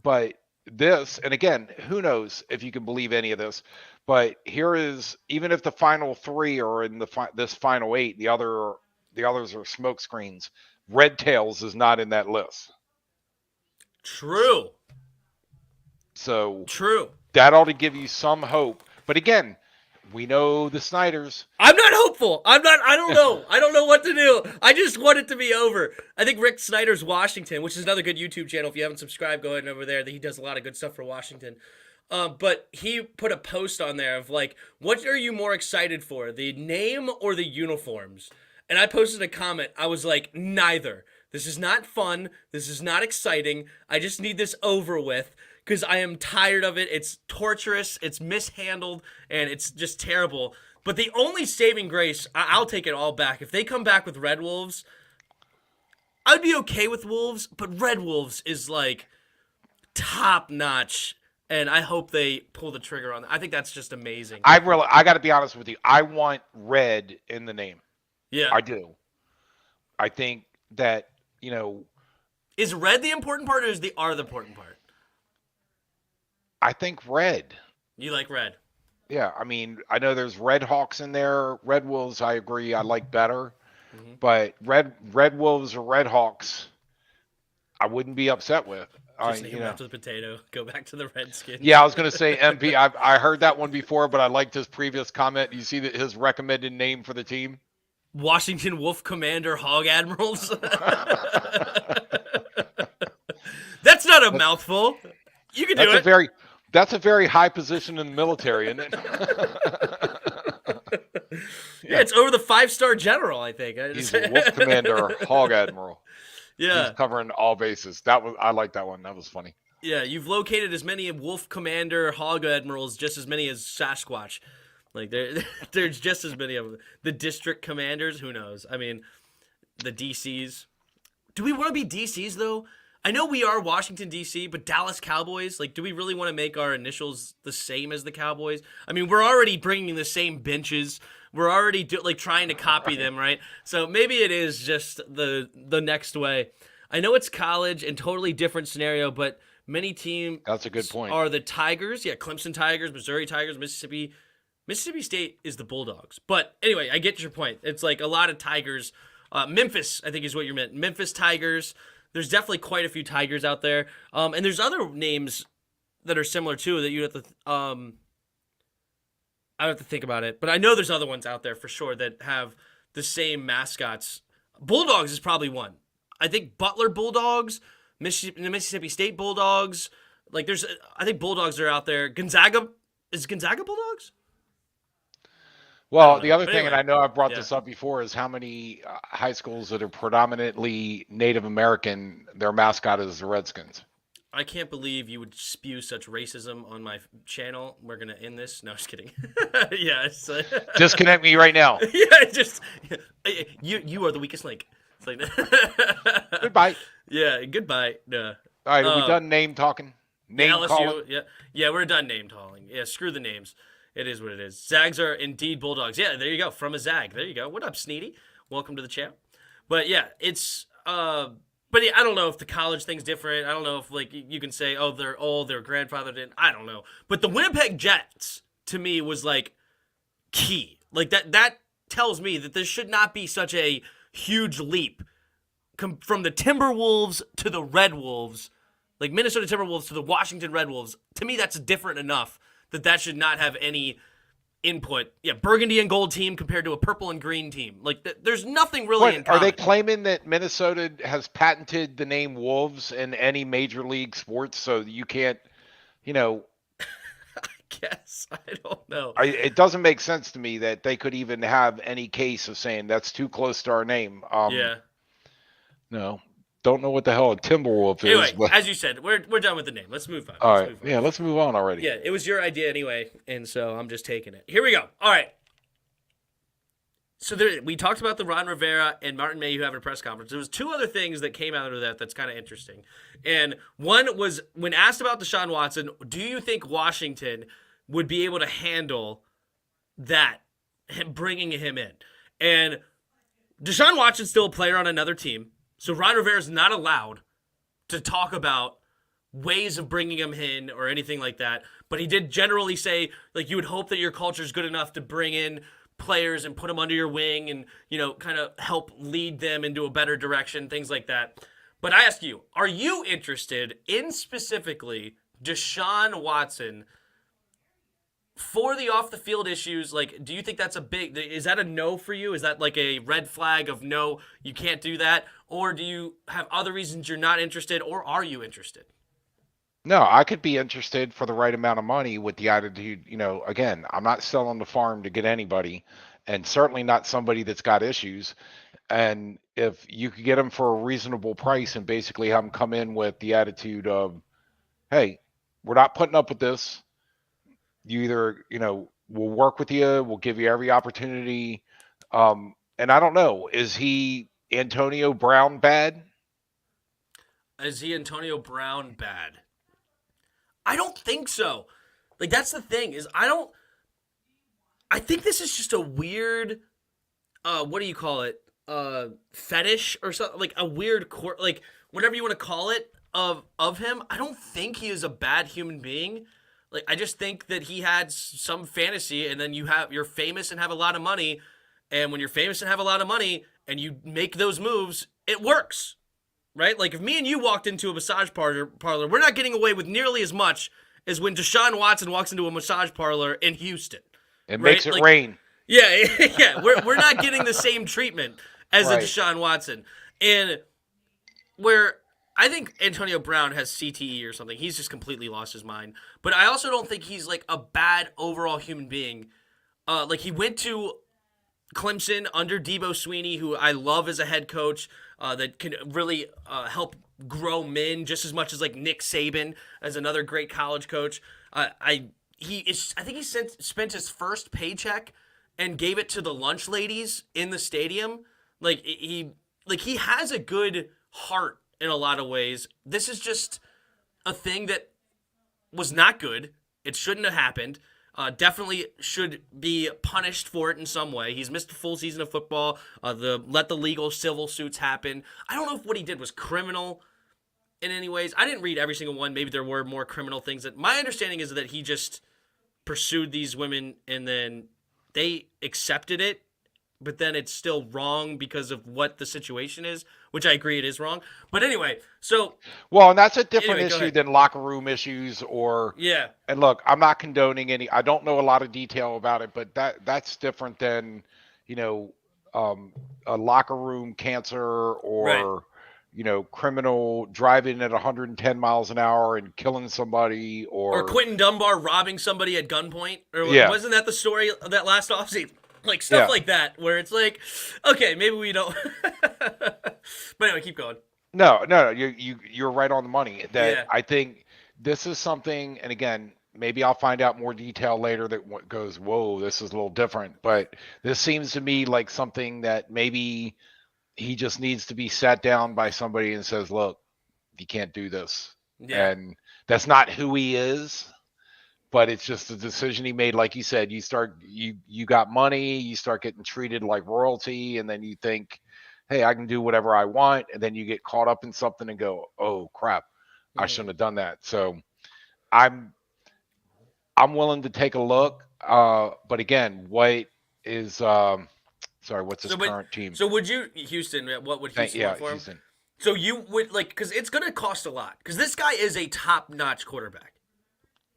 but this, and again, who knows if you can believe any of this, but here is, even if the final three are in this final eight, the others are smoke screens. Red tails is not in that list. True. So True. that ought to give you some hope. But again, we know the Snyders. I'm not hopeful. I don't know. I don't know what to do. I just want it to be over. I think Rick Snyder's Washington, which is another good YouTube channel. If you haven't subscribed, go ahead and over there. He does a lot of good stuff for Washington. But he put a post on there of like, what are you more excited for, the name or the uniforms? And I posted a comment. I was like, neither. This is not fun. This is not exciting. I just need this over with because I am tired of it. It's torturous. It's mishandled, and it's just terrible. But the only saving grace, I'll take it all back. If they come back with Red Wolves, I'd be okay with Wolves, but Red Wolves is like top notch. And I hope they pull the trigger on that. I think that's just amazing. I got to be honest with you. I want red in the name. Yeah. I do. I think that, is red the important part or is the R the important part? I think red. You like red? Yeah, I mean, I know there's Red Hawks in there. Red Wolves, I agree, I like better. Mm-hmm. But Red Wolves or Red Hawks, I wouldn't be upset with. Just name after the potato. Go back to the Redskins. Yeah, I was going to say MP. I heard that one before, but I liked his previous comment. You see that his recommended name for the team? Washington Wolf Commander Hog Admirals. That's not a mouthful. You can do it. That's a very high position in the military, isn't it? Yeah, it's over the 5-star general, I think. He's a Wolf Commander Hog Admiral. Yeah. He's covering all bases. I like that one. That was funny. Yeah, you've located as many Wolf Commander Hog Admirals, just as many as Sasquatch. Like, there's just as many of them. The district commanders, who knows? I mean, the DCs. Do we want to be DCs, though? I know we are Washington, D.C., but Dallas Cowboys, like, do we really want to make our initials the same as the Cowboys? I mean, we're already bringing the same benches. We're already trying to copy them, right? So maybe it is just the next way. I know it's college and totally different scenario, but many teams That's a good point. Are the Tigers. Yeah, Clemson Tigers, Missouri Tigers, Mississippi. Mississippi State is the Bulldogs. But anyway, I get your point. It's like a lot of Tigers. Memphis, I think is what you meant. Memphis Tigers. There's definitely quite a few Tigers out there. And there's other names that are similar too that you have to I have to think about it, but I know there's other ones out there for sure that have the same mascots. Bulldogs is probably one. I think Butler Bulldogs, Mississippi State Bulldogs. Like I think Bulldogs are out there. Gonzaga, is Gonzaga Bulldogs? Well, the other thing, anyway, and I know I've brought this up before, is how many high schools that are predominantly Native American, their mascot is the Redskins. I can't believe you would spew such racism on my channel. We're going to end this. No, just kidding. Yeah. Disconnect me right now. Yeah, you are the weakest link. It's like, goodbye. Yeah, goodbye. No. All right, are we done name talking? Name LSU, calling? Yeah, we're done name calling. Yeah, screw the names. It is what it is. Zags are indeed Bulldogs. Yeah, there you go. From a Zag. There you go. What up, Sneedy? Welcome to the channel. But yeah, it's but yeah, I don't know if the college thing's different. I don't know if like you can say, oh, they're old, their grandfather didn't. I don't know. But the Winnipeg Jets to me was like key. Like that tells me that there should not be such a huge leap from the Timberwolves to the Red Wolves, like Minnesota Timberwolves to the Washington Red Wolves. To me, that's different enough that should not have any input. Yeah, burgundy and gold team compared to a purple and green team. Like, there's nothing really in common. Are they claiming that Minnesota has patented the name Wolves in any major league sports so you can't, I guess. I don't know. It doesn't make sense to me that they could even have any case of saying that's too close to our name. Yeah. No. Don't know what the hell a Timberwolf anyway, is. But... As you said, we're done with the name. Let's move on. All right. Yeah, let's move on already. Yeah, it was your idea anyway, and so I'm just taking it. Here we go. All right. So we talked about the Ron Rivera and Martin Mayhew having a press conference. There was two other things that came out of that's kind of interesting. And one was when asked about Deshaun Watson, do you think Washington would be able to handle that, bringing him in? And Deshaun Watson's still a player on another team, so Ron Rivera's not allowed to talk about ways of bringing him in or anything like that. But he did generally say, like, you would hope that your culture is good enough to bring in players and put them under your wing and, kind of help lead them into a better direction, things like that. But I ask you, are you interested in specifically Deshaun Watson for the off-the-field issues? Like, do you think that's is that a no for you? Is that like a red flag of no, you can't do that? Or do you have other reasons you're not interested, or are you interested? No, I could be interested for the right amount of money with the attitude, again, I'm not selling the farm to get anybody, and certainly not somebody that's got issues. And if you could get them for a reasonable price and basically have them come in with the attitude of, hey, we're not putting up with this. You either, we'll work with you, we'll give you every opportunity. And I don't know, is he Antonio Brown bad? Is he Antonio Brown bad? I don't think so. Like, that's the thing, is I think this is just a weird, what do you call it? Fetish or something, like a weird like whatever you want to call it of him. I don't think he is a bad human being. Like, I just think that he had some fantasy, and then you're famous and have a lot of money, and when you're famous and have a lot of money and you make those moves, it works. Right? Like, if me and you walked into a massage parlor, we're not getting away with nearly as much as when Deshaun Watson walks into a massage parlor in Houston. It makes it rain. Yeah, yeah. We're not getting the same treatment as a Deshaun Watson. And where I think Antonio Brown has CTE or something. He's just completely lost his mind. But I also don't think he's like a bad overall human being. Like, he went to Clemson under Debo Sweeney, who I love as a head coach, that can really help grow men just as much as like Nick Saban as another great college coach. I think he spent his first paycheck and gave it to the lunch ladies in the stadium. Like, he has a good heart in a lot of ways. This is just a thing that was not good. It shouldn't have happened. Definitely should be punished for it in some way. He's missed a full season of football. Let the legal civil suits happen. I don't know if what he did was criminal in any ways. I didn't read every single one. Maybe there were more criminal things. My understanding is that he just pursued these women and then they accepted it, but then it's still wrong because of what the situation is, which I agree it is wrong. But anyway, so... Well, and that's a different issue than locker room issues or... Yeah. And look, I'm not condoning any... I don't know a lot of detail about it, but that's different than, a locker room cancer or, criminal driving at 110 miles an hour and killing somebody or... Or Quentin Dunbar robbing somebody at gunpoint. Or wasn't that the story of that last offseason? Like, stuff like that, where it's like, okay, maybe we don't. But anyway, keep going. No, you're right on the money. I think this is something, and again, maybe I'll find out more detail later that goes, whoa, this is a little different. But this seems to me like something that maybe he just needs to be sat down by somebody and says, look, you can't do this. Yeah. And that's not who he is. But it's just a decision he made. Like you said, you got money, you start getting treated like royalty, and then you think, hey, I can do whatever I want. And then you get caught up in something and go, oh, crap, I shouldn't have done that. So I'm willing to take a look. But again, what is what's his current team? So would you, Houston, what would Houston want for him? Houston. So you would, like, because it's going to cost a lot. Because this guy is a top-notch quarterback.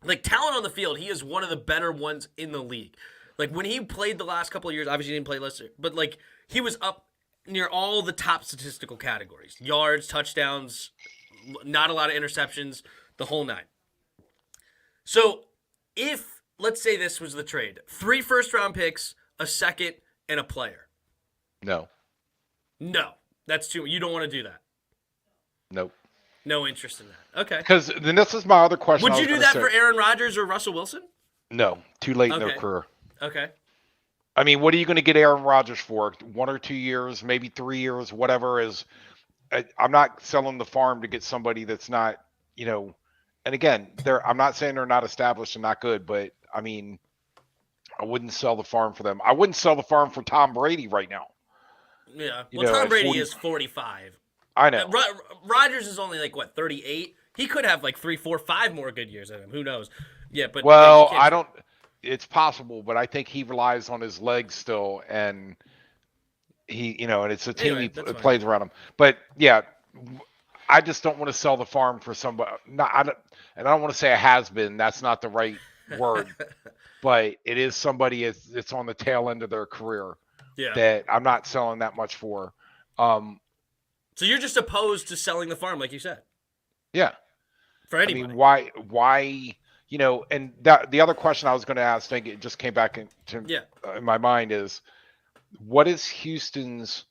Like, talent on the field, he is one of the better ones in the league. Like, when he played the last couple of years, obviously he didn't play last year, but, like, he was up near all the top statistical categories. Yards, touchdowns, not a lot of interceptions, the whole nine. So, if, let's say this was the trade, 3 first-round picks, a second, and a player. No. That's too, you don't want to do that. Nope. No interest in that. Okay. Because then this is my other question. Would you do that for Aaron Rodgers or Russell Wilson? No. Too late in their career. Okay. I mean, what are you going to get Aaron Rodgers for? 1 or 2 years, maybe 3 years, whatever is. I'm not selling the farm to get somebody that's not, you know. And again, I'm not saying they're not established and not good, but I mean, I wouldn't sell the farm for them. I wouldn't sell the farm for Tom Brady right now. Yeah. You Well, know, Tom at Brady 40. is 45. I know. Rodgers is only like what 38. He could have like 3, 4, 5 more good years in him. Who knows? Yeah, but yeah, you Well, can't. I don't. It's possible, but I think he relies on his legs still, and and it's a team Anyway, he that's fine. plays around him. But yeah, I just don't want to sell the farm for somebody. Not, and I don't want to say a has been. That's not the right word, but it is somebody it's on the tail end of their career Yeah. that I'm not selling that much for. Um, So you're just opposed to selling the farm, like you said, yeah, for I anybody. mean, why? And that the other question I was going to ask, I think it just came back Yeah. in my mind is, what is Houston's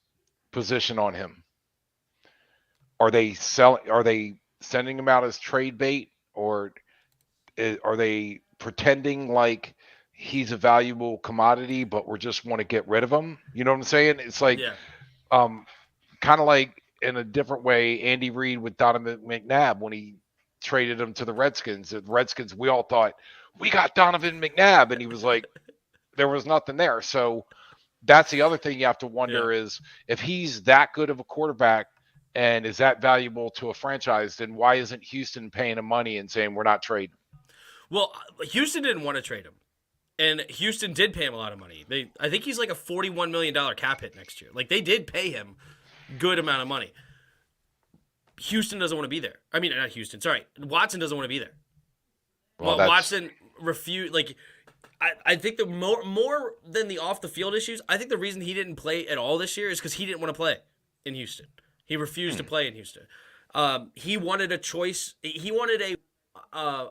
position on him? Are they sending him out as trade bait, or are they pretending like he's a valuable commodity, but we just want to get rid of him? You know what I'm saying? It's like, Yeah. kind of like in a different way, Andy Reid with Donovan McNabb when he traded him to the Redskins. The Redskins, we all thought, we got Donovan McNabb, and he was like, there was nothing there. So that's the other thing you have to wonder is, if he's that good of a quarterback and is that valuable to a franchise, then why isn't Houston paying him money and saying we're not trading? Well, Houston didn't want to trade him, and Houston did pay him a lot of money. I think he's like a $41 million cap hit next year. Like they did pay him good amount of money. Houston doesn't want to be there. I mean, not Houston. Sorry, Watson doesn't want to be there. Well, Watson refused. Like, I think the more than the off the field issues, I think the reason he didn't play at all this year is because he didn't want to play in Houston. He refused to play in Houston. He wanted a choice. He wanted a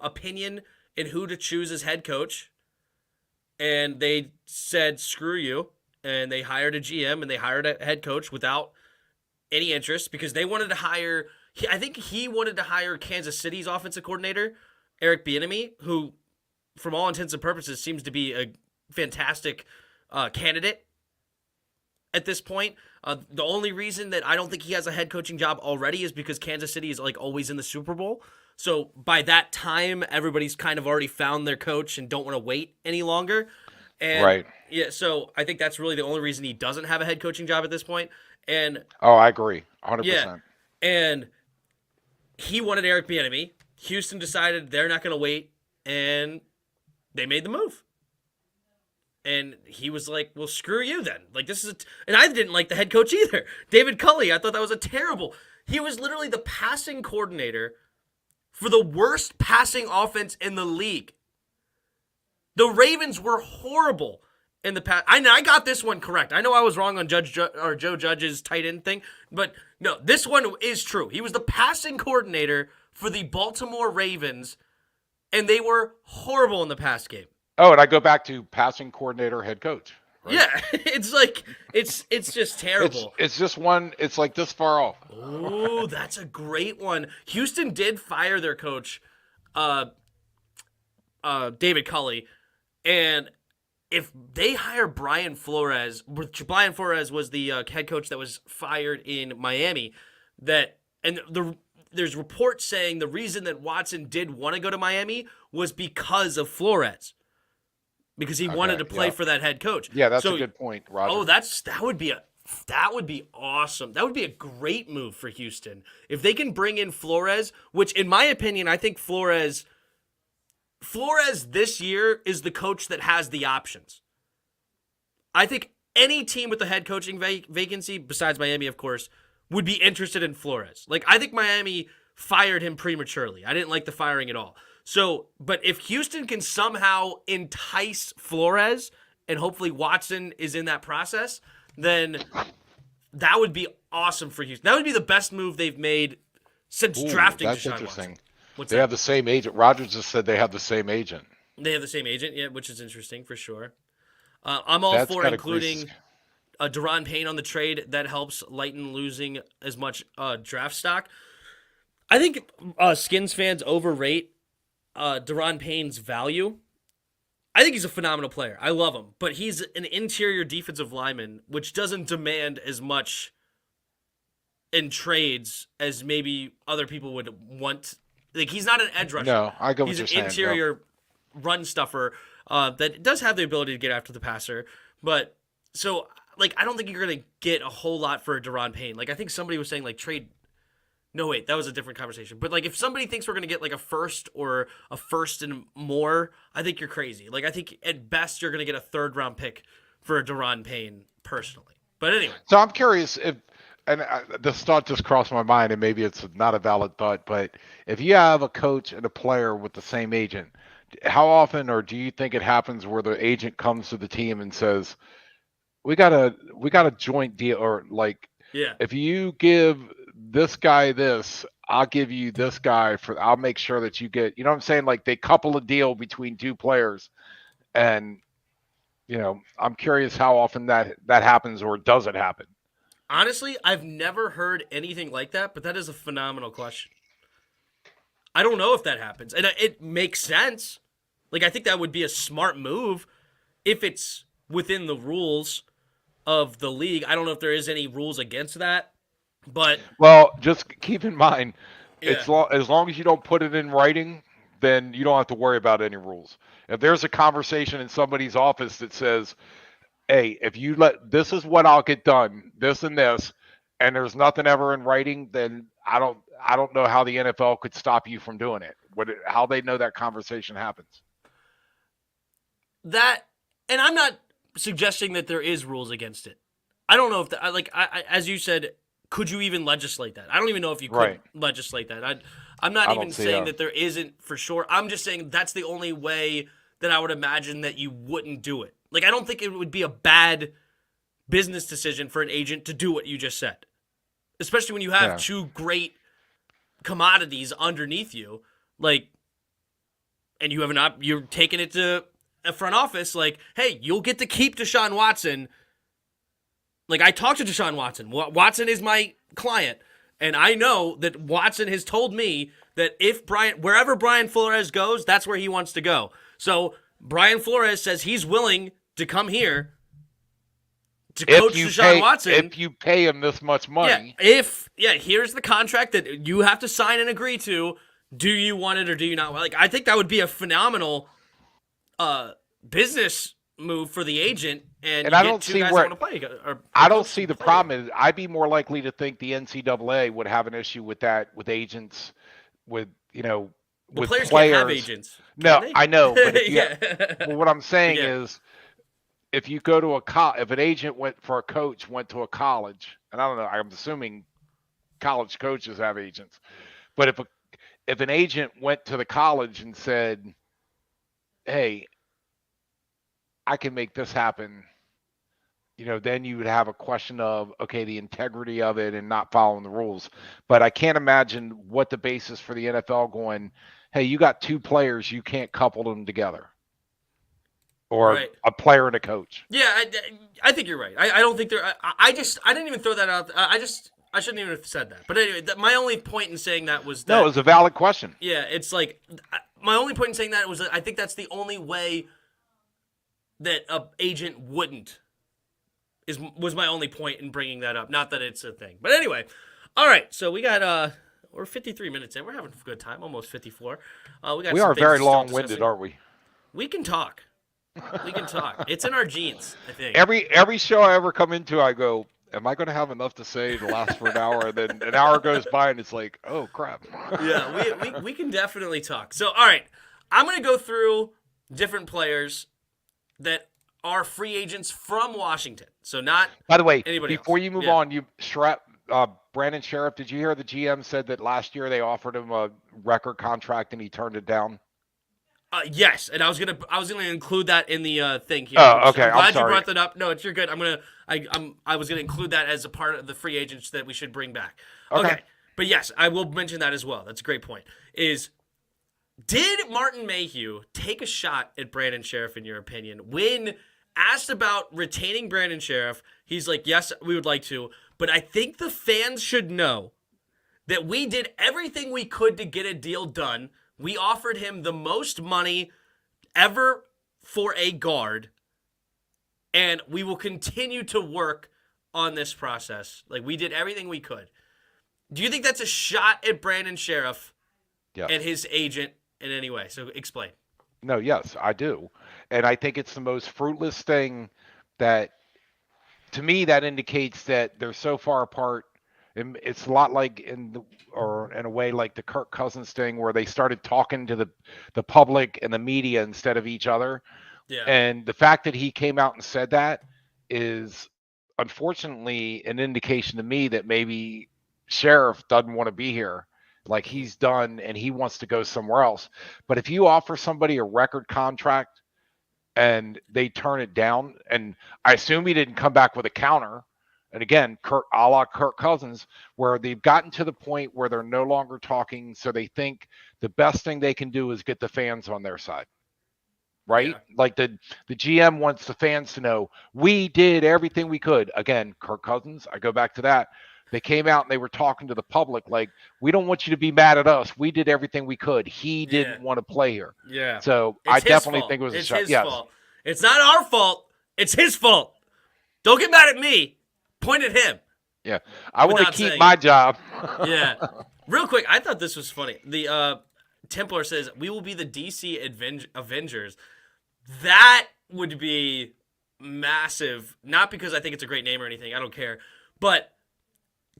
opinion in who to choose as head coach, and they said screw you, and they hired a GM and they hired a head coach without any interest because they wanted to hire. I think he wanted to hire Kansas City's offensive coordinator, Eric Bieniemy, who, from all intents and purposes, seems to be a fantastic candidate at this point. The only reason that I don't think he has a head coaching job already is because Kansas City is like always in the Super Bowl. So by that time, everybody's kind of already found their coach and don't want to wait any longer. And Right. yeah, so I think that's really the only reason he doesn't have a head coaching job at this point. And Oh, I agree, 100%. yeah, and he wanted Eric Bieniemy. Houston decided they're not going to wait, and they made the move. And he was like, well, screw you then. Like, this is and I didn't like the head coach either. David Culley, I thought that was a terrible. He was literally the passing coordinator for the worst passing offense in the league. The Ravens were horrible in the past. I got this one correct. I know I was wrong on Joe Judge's tight end thing, but no, this one is true. He was the passing coordinator for the Baltimore Ravens, and they were horrible in the pass game. Oh, and I go back to passing coordinator, head coach. Right? Yeah, it's like it's just terrible. It's just one. It's like this far off. Oh, that's a great one. Houston did fire their coach, David Culley, and if they hire Brian Flores, which Brian Flores was the head coach that was fired in Miami, there's reports saying the reason that Watson did want to go to Miami was because of Flores. Because he wanted to play for that head coach. Yeah, that's a good point, Roger. Oh, that would be awesome. That would be a great move for Houston. If they can bring in Flores, which in my opinion, I think Flores this year is the coach that has the options. I think any team with a head coaching vacancy, besides Miami, of course, would be interested in Flores. Like, I think Miami fired him prematurely. I didn't like the firing at all. So, but if Houston can somehow entice Flores and hopefully Watson is in that process, then that would be awesome for Houston. That would be the best move they've made since drafting that's Deshaun interesting. Watson. They have the same agent. Rogers just said they have the same agent. They have the same agent, yeah, which is interesting for sure. I'm all for including Daron Payne on the trade. That helps lighten losing as much draft stock. I think Skins fans overrate Daron Payne's value. I think he's a phenomenal player. I love him, but he's an interior defensive lineman, which doesn't demand as much in trades as maybe other people would want. Like, he's not an edge rusher. No, I get what He's you're an saying. interior run stuffer that does have the ability to get after the passer. But so, like, I don't think you're gonna get a whole lot for a Deron Payne. Like, I think somebody was saying like trade. No, wait, that was a different conversation. But like, if somebody thinks we're gonna get like a first or a first and more, I think you're crazy. Like, I think at best you're gonna get a 3rd round pick for a Deron Payne personally. But anyway, So I'm curious if, and this thought just crossed my mind, and maybe it's not a valid thought, but if you have a coach and a player with the same agent, how often, or do you think it happens where the agent comes to the team and says, we got a joint deal, or like, yeah. if you give this guy this, I'll give you this guy I'll make sure that you get, you know what I'm saying? Like, they couple a deal between 2 players, and I'm curious how often that happens, or does it happen? Honestly, I've never heard anything like that, but that is a phenomenal question. I don't know if that happens, and it makes sense. Like, I think that would be a smart move if it's within the rules of the league. I don't know if there is any rules against that, but Well, just keep in mind, yeah. as long as you don't put it in writing, then you don't have to worry about any rules. If there's a conversation in somebody's office that says, hey, if you this is what I'll get done, this and this, and there's nothing ever in writing, then I don't know how the NFL could stop you from doing it. How they know that conversation happens. That, and I'm not suggesting that there is rules against it. I don't know if that, I as you said, could you even legislate that? I don't even know if you could legislate that. I'm not even saying that there isn't for sure. I'm just saying that's the only way that I would imagine that you wouldn't do it. Like, I don't think it would be a bad business decision for an agent to do what you just said, especially when you have 2 great commodities underneath you, like, and you have you're taking it to a front office, like, hey, you'll get to keep Deshaun Watson. Like, I talked to Deshaun Watson. Watson is my client, and I know that Watson has told me that wherever Brian Flores goes, that's where he wants to go. So Brian Flores says he's willing to come here to coach Deshaun Watson. If you pay him this much money. Here's the contract that you have to sign and agree to. Do you want it or do you not? Like, I think that would be a phenomenal business move for the agent. And I don't see where I don't see the problem. I'd be more likely to think the NCAA would have an issue with that, with agents, with the with players can't have agents. No, I know, but but what I'm saying is, if you go to if an agent went to a college, and I don't know, I'm assuming college coaches have agents, but if an agent went to the college and said, hey, I can make this happen, then you would have a question of, okay, the integrity of it and not following the rules. But I can't imagine what the basis for the NFL going, hey, you got 2 players, you can't couple them together. Or a player and a coach. Yeah, I think you're right. I don't think there. I didn't even throw that out. I shouldn't even have said that. But anyway, my only point in saying that was that. No, it was a valid question. Yeah, it's like, my only point in saying that was that I think that's the only way that an agent wouldn't. Was my only point in bringing that up. Not that it's a thing. But anyway, all right. So we got we're 53 minutes in. We're having a good time. Almost 54. We are very long-winded, aren't we? We can talk. We can talk. It's in our genes, I think. Every show I ever come into, I go, am I going to have enough to say to last for an hour? And then an hour goes by, and it's like, oh, crap. Yeah, we can definitely talk. So, all right. I'm going to go through different players that are free agents from Washington. So not By the way, anybody before else. you move on, Brandon Sheriff, did you hear the GM said that last year they offered him a record contract and he turned it down? Yes, and I was gonna include that in the thing here. Oh, okay. I'm glad I'm sorry. you brought that up. No, you're good. I was gonna include that as a part of the free agents that we should bring back. Okay. But yes, I will mention that as well. That's a great point. Did Martin Mayhew take a shot at Brandon Sheriff, in your opinion? When asked about retaining Brandon Sheriff, he's like, yes, we would like to, but I think the fans should know that we did everything we could to get a deal done. We offered him the most money ever for a guard, and we will continue to work on this process. Like, we did everything we could. Do you think that's a shot at Brandon Sheriff and his agent in any way? So explain. No, yes, I do. And I think it's the most fruitless thing that, to me, that indicates that they're so far apart. And it's a lot like in a way like the Kirk Cousins thing, where they started talking to the public and the media instead of each other. Yeah. And the fact that he came out and said that is unfortunately an indication to me that maybe Sheriff doesn't want to be here. Like, he's done and he wants to go somewhere else. But if you offer somebody a record contract and they turn it down, and I assume he didn't come back with a counter. And again, a la Kirk Cousins, where they've gotten to the point where they're no longer talking, so they think the best thing they can do is get the fans on their side. Right? Yeah. Like the GM wants the fans to know, we did everything we could. Again, Kirk Cousins, I go back to that. They came out and they were talking to the public like, we don't want you to be mad at us. We did everything we could. He didn't want to play here. Yeah. So I definitely think it was a shot. It's his fault. It's not our fault. It's his fault. Don't get mad at me. Point at him. Yeah. I want to keep my job. Yeah. Real quick, I thought this was funny. The Templar says, we will be the DC Avengers. That would be massive. Not because I think it's a great name or anything. I don't care. But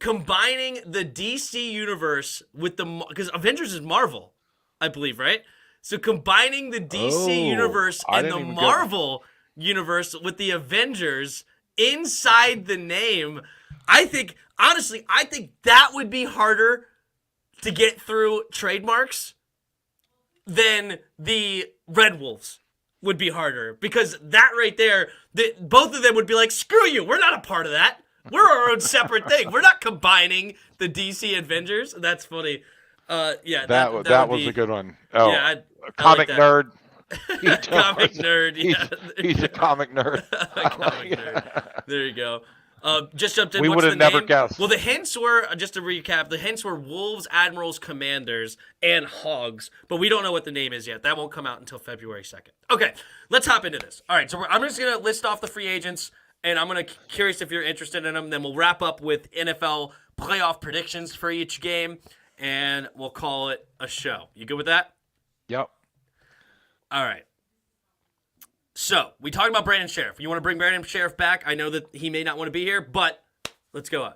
combining the DC universe with because Avengers is Marvel, I believe, right? So combining the DC universe and the Marvel universe with the Avengers inside the name, I think that would be harder to get through trademarks than the Red Wolves would be harder, because that right there, both of them would be like, screw you, we're not a part of that. We're our own separate thing. We're not combining the DC Avengers. That's funny. Yeah, that was a good one. Oh, yeah, comic nerd. Comic nerd. Yeah, he's a comic nerd. Comic nerd. There you go. Just jumped in. We would have never guessed. Well, the hints were, just to recap, the hints were Wolves, Admirals, Commanders, and Hogs. But we don't know what the name is yet. That won't come out until February 2nd. Okay, let's hop into this. All right, so I'm just going to list off the free agents, and I'm going to curious if you're interested in them. Then we'll wrap up with NFL playoff predictions for each game, and we'll call it a show. You good with that? Yep. All right. So, we talked about Brandon Sheriff. You want to bring Brandon Sheriff back? I know that he may not want to be here, but let's go on.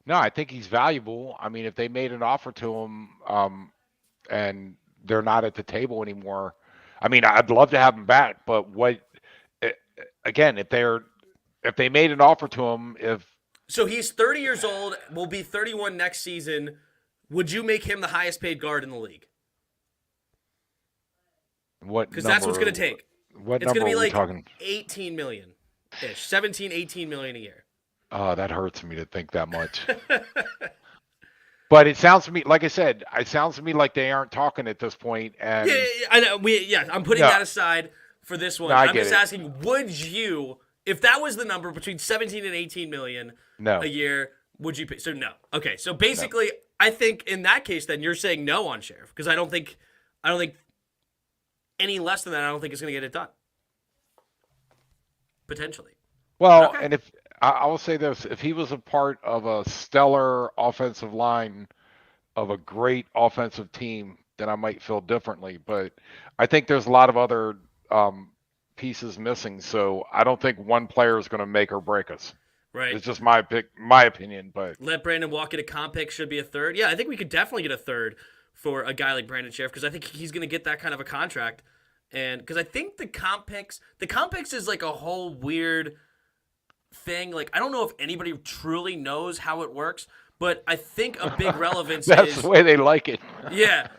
No, I think he's valuable. I mean, if they made an offer to him and they're not at the table anymore, I mean, I'd love to have him back, but again, if they made an offer to him, So he's 30 years old, will be 31 next season, would you make him the highest paid guard in the league? Because that's what's going to take. What it's number going to be like talking? 18 million-ish, 17, 18 million a year. Oh, that hurts me to think that much. But it sounds to me, like I said, like they aren't talking at this point. And I know. I'm putting that aside for this one. No, I'm just asking, would you, if that was the number between 17 and 18 million a year, would you pay? So no. Okay, so basically, I think in that case, then you're saying no on Sheriff, because I don't think any less than that, I don't think it's going to get it done. Potentially. Well, and if I will say this, if he was a part of a stellar offensive line of a great offensive team, then I might feel differently. But I think there's a lot of other pieces missing, so I don't think one player is going to make or break us. Right. It's just my opinion. But let Brandon walk at a comp pick should be a third. Yeah, I think we could definitely get a third for a guy like Brandon Sheriff, because I think he's going to get that kind of a contract. And because I think the comp picks is like a whole weird thing. Like, I don't know if anybody truly knows how it works, but I think a big relevance that's the way they like it. Yeah.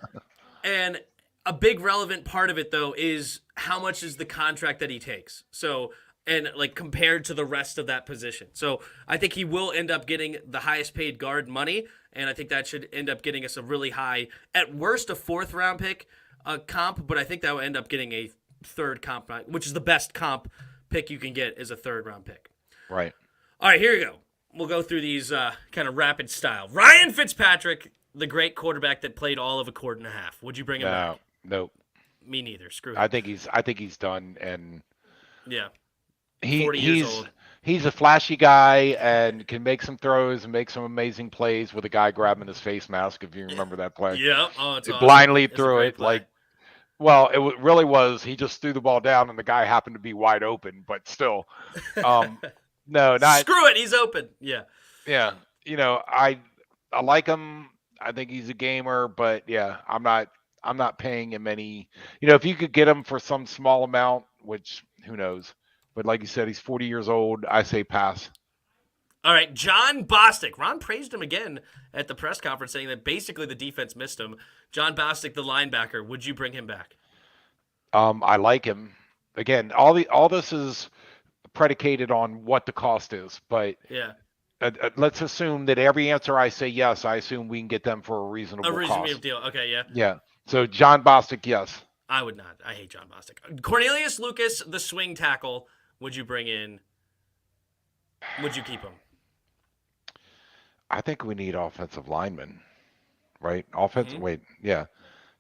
And a big relevant part of it, though, is how much is the contract that he takes. So, and like compared to the rest of that position. So I think he will end up getting the highest paid guard money, and I think that should end up getting us a really high, at worst, a fourth round pick comp, but I think that will end up getting a third comp, which is the best comp pick you can get, is a third round pick. Right. All right, here you go. We'll go through these kind of rapid style. Ryan Fitzpatrick, the great quarterback that played all of a quarter and a half. Would you bring him back? Nope. me neither. Screw him. I think he's done, and Yeah, he 40 years he's old. he's a flashy guy and can make some throws and make some amazing plays with a guy grabbing his face mask. If you remember that play, Yeah. Oh, it's it awesome. blindly It's a threw great it play. like. Well, really was. He just threw the ball down, and the guy happened to be wide open. But still, um, no, not Screw it. He's open. Yeah. yeah. I like him. I think he's a gamer, but yeah, I'm not paying him any. If you could get him for some small amount, which who knows. But like you said, he's 40 years old. I say pass. All right, John Bostic. Ron praised him again at the press conference, saying that basically the defense missed him. John Bostic, the linebacker, would you bring him back? I like him. Again, all this is predicated on what the cost is, but Yeah, let's assume that every answer I say yes, I assume we can get them for a a reasonable reasonable cost. deal. Okay, yeah. Yeah. So John Bostic, yes. I would not. I hate John Bostic. Cornelius Lucas, the swing tackle, would you bring in? Would you keep him? I think we need offensive linemen, right? Offense. Mm-hmm. Wait, yeah.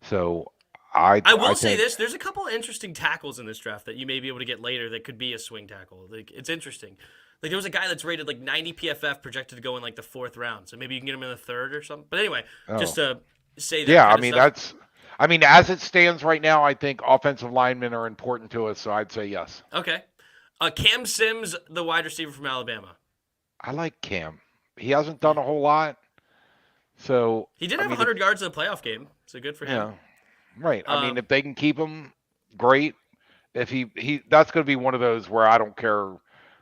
So I will say think this: there's a couple of interesting tackles in this draft that you may be able to get later that could be a swing tackle. Like it's interesting. Like there was a guy that's rated like 90 PFF, projected to go in like the 4th round. So maybe you can get him in the 3rd or something. But anyway, just to say that. Yeah, kind I of mean stuff. as it stands right now, I think offensive linemen are important to us. So I'd say yes. Okay. Cam Sims, the wide receiver from Alabama. I like Cam. He hasn't done a whole lot. So He did I have mean, 100 yards in a playoff game, so good for him. yeah, right. I mean, Um, if they can keep him, great. If he that's going to be one of those where I don't care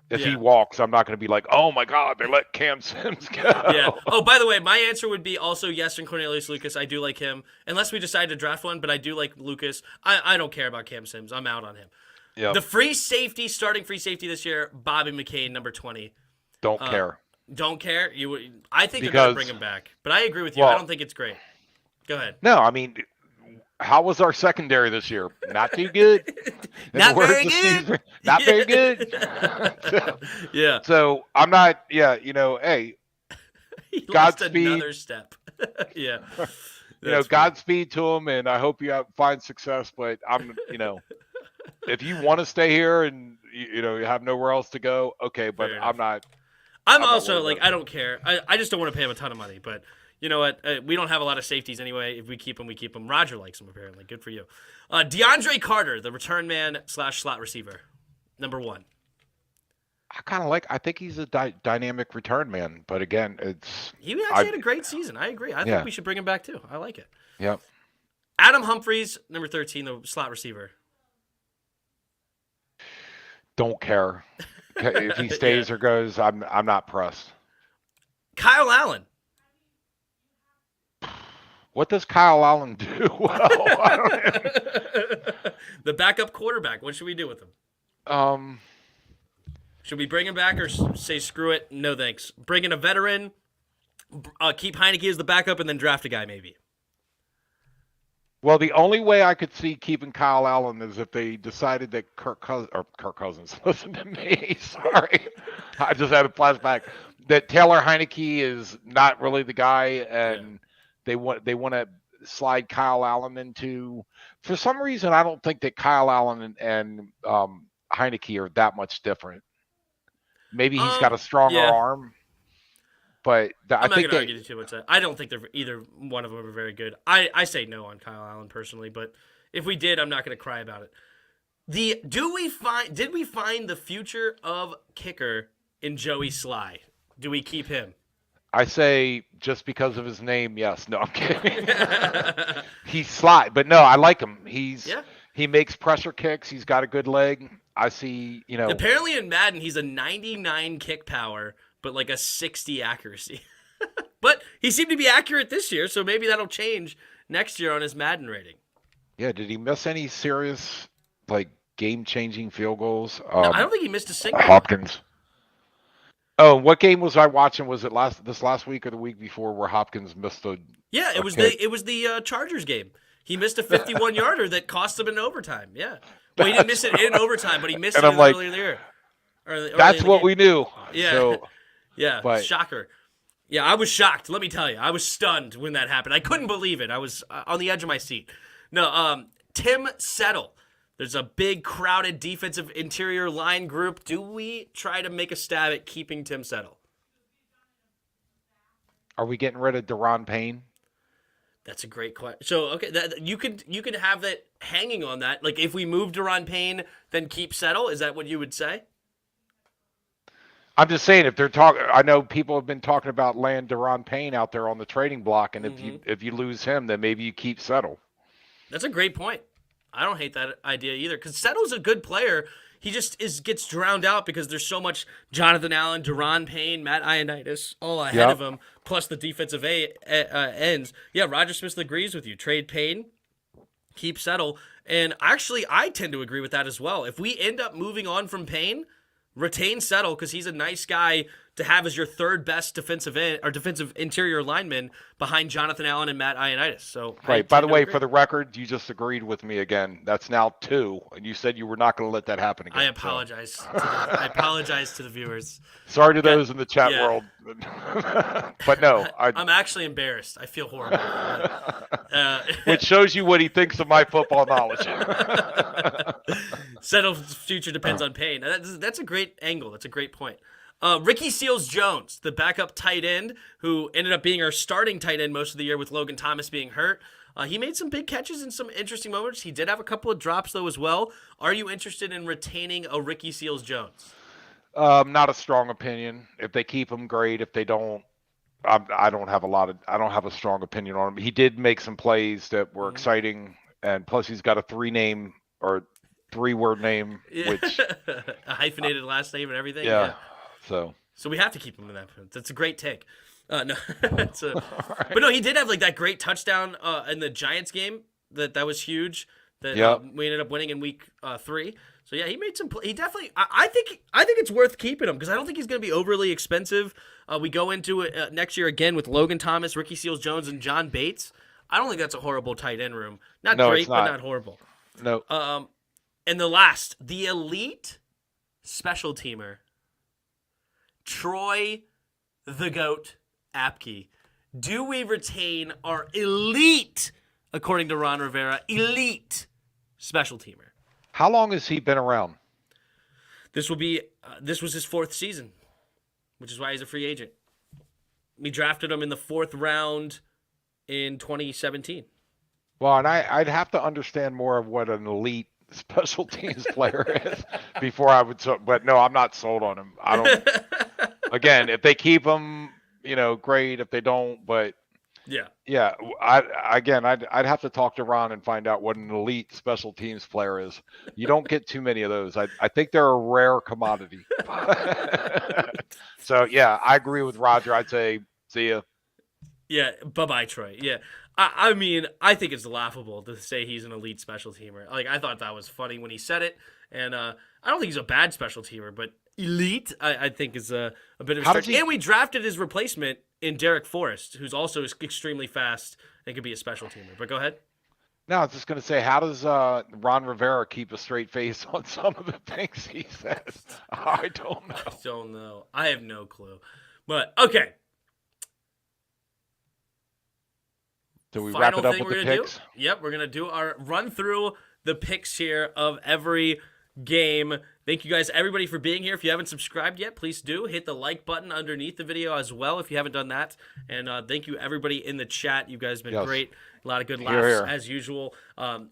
if he yeah. walks. I'm not going to be like, oh my God, they let Cam Sims go. Yeah. Oh, by the way, my answer would be also yes and Cornelius Lucas. I do like him, unless we decide to draft one, but I do like Lucas. I don't care about Cam Sims. I'm out on him. Yep. The free safety, starting free safety this year, Bobby McCain, number 20. Don't care. Don't care. I think they're going to bring him back, but I agree with you. I don't think it's great. Go ahead. No, I mean, how was our secondary this year? Not too good. Not very good. Not very good. Yeah. So I'm not. Yeah, hey, He lost Godspeed. another step. Yeah. Godspeed to him, and I hope you find success. But if you want to stay here and you have nowhere else to go, okay. But I'm not. I'm also like, I don't care. I just don't want to pay him a ton of money. But you know what? We don't have a lot of safeties anyway. If we keep him, we keep him. Roger likes him, apparently. Good for you. DeAndre Carter, the return man / slot receiver, number 1. I think he's a dynamic return man. But again, He actually had a great season. I agree. I think we should bring him back too. I like it. Yep. Adam Humphries, number 13, the slot receiver. Don't care. If he stays or goes, I'm not pressed. Kyle Allen. What does Kyle Allen do well? The backup quarterback. What should we do with him? Should we bring him back or say screw it? No thanks. Bring in a veteran. Keep Heineke as the backup and then draft a guy maybe. Well, the only way I could see keeping Kyle Allen is if they decided that Kirk Cousins, listen to me, sorry. I just had a flashback that Taylor Heineke is not really the guy, and they want to slide Kyle Allen into. For some reason, I don't think that Kyle Allen and Heineke are that much different. Maybe he's got a stronger arm. But I'm not going to argue too much. I don't think either one of them are very good. I say no on Kyle Allen personally, but if we did, I'm not going to cry about it. Did we find the future of kicker in Joey Sly? Do we keep him? I say just because of his name, yes. No, I'm kidding. He's Sly, but no, I like him. He makes pressure kicks. He's got a good leg. I see. Apparently in Madden, he's a 99 kick power, but like a 60 accuracy. But he seemed to be accurate this year, so maybe that'll change next year on his Madden rating. Yeah, did he miss any serious, game-changing field goals? No, I don't think he missed a single. Hopkins. Oh, what game was I watching? Was it this last week or the week before where Hopkins missed a? Yeah, it was the Chargers game. He missed a 51-yarder that cost him in overtime. Yeah, well, he didn't miss it in overtime, but he missed it earlier in the year. That's what we knew. Yeah. So, yeah, shocker. Yeah, I was shocked. Let me tell you, I was stunned when that happened. I couldn't believe it. I was on the edge of my seat. No, Tim Settle. There's a big, crowded defensive interior line group. Do we try to make a stab at keeping Tim Settle? Are we getting rid of Deron Payne? That's a great question. So, okay, you could have that hanging on that. Like, if we move Deron Payne, then keep Settle. Is that what you would say? I'm just saying, if they're talking, I know people have been talking about laying Deron Payne out there on the trading block, and if you lose him, then maybe you keep Settle. That's a great point. I don't hate that idea either, because Settle's a good player. He just gets drowned out because there's so much Jonathan Allen, Deron Payne, Matt Ioannidis all ahead of him, plus the defensive ends. Yeah, Roger Smith agrees with you. Trade Payne, keep Settle. And actually, I tend to agree with that as well. If we end up moving on from Payne, retain Settle because he's a nice guy to have as your third best defensive end or defensive interior lineman behind Jonathan Allen and Matt Ioannidis. So right. By the way, for the record, you just agreed with me again. That's now 2, and you said you were not going to let that happen again. I apologize. So. I apologize to the viewers. Sorry to those in the chat world, but no, I'm actually embarrassed. I feel horrible. Which shows you what he thinks of my football knowledge. Settle's future depends on Payne. That's a great angle. That's a great point. Ricky Seals-Jones, the backup tight end, who ended up being our starting tight end most of the year with Logan Thomas being hurt. He made some big catches in some interesting moments. He did have a couple of drops, though, as well. Are you interested in retaining a Ricky Seals-Jones? Not a strong opinion. If they keep him, great. If they don't, I don't have a strong opinion on him. He did make some plays that were exciting, and plus he's got a 3-word name, which a hyphenated last name and everything. Yeah. So we have to keep him in that. That's a great take. No, right. But no, he did have like that great touchdown in the Giants game. That was huge. That we ended up winning in week 3. So yeah, he made some. He definitely. I think it's worth keeping him because I don't think he's going to be overly expensive. We go into it next year again with Logan Thomas, Ricky Seals-Jones, and John Bates. I don't think that's a horrible tight end room. Not great, but not horrible. No. And the elite special teamer, Troy the Goat Apke. Do we retain our elite, according to Ron Rivera, elite special teamer? How long has he been around? This was his 4th season, which is why he's a free agent. We drafted him in the 4th round in 2017. Well, and I'd have to understand more of what an elite special teams player is before I would. But no, I'm not sold on him. I don't. Again, if they keep him, great. If they don't, but yeah. I'd have to talk to Ron and find out what an elite special teams player is. You don't get too many of those. I think they're a rare commodity. So yeah, I agree with Roger. I'd say see ya. Yeah, bye-bye, Troy. Yeah. I mean, I think it's laughable to say he's an elite special teamer. Like, I thought that was funny when he said it, and I don't think he's a bad special teamer, but elite, I think, is a bit of a stretch. And we drafted his replacement in Derek Forrest, who's also extremely fast and could be a special teamer. But go ahead. No, I was just going to say, how does Ron Rivera keep a straight face on some of the things he says? I don't know. I don't know. I have no clue. But, okay. Do we wrap it up with the picks? Yep, we're going to do our run through the picks here of every game. Thank you guys, everybody, for being here. If you haven't subscribed yet, please do. Hit the like button underneath the video as well if you haven't done that. And thank you, everybody in the chat. You guys have been great. A lot of good laughs as usual. And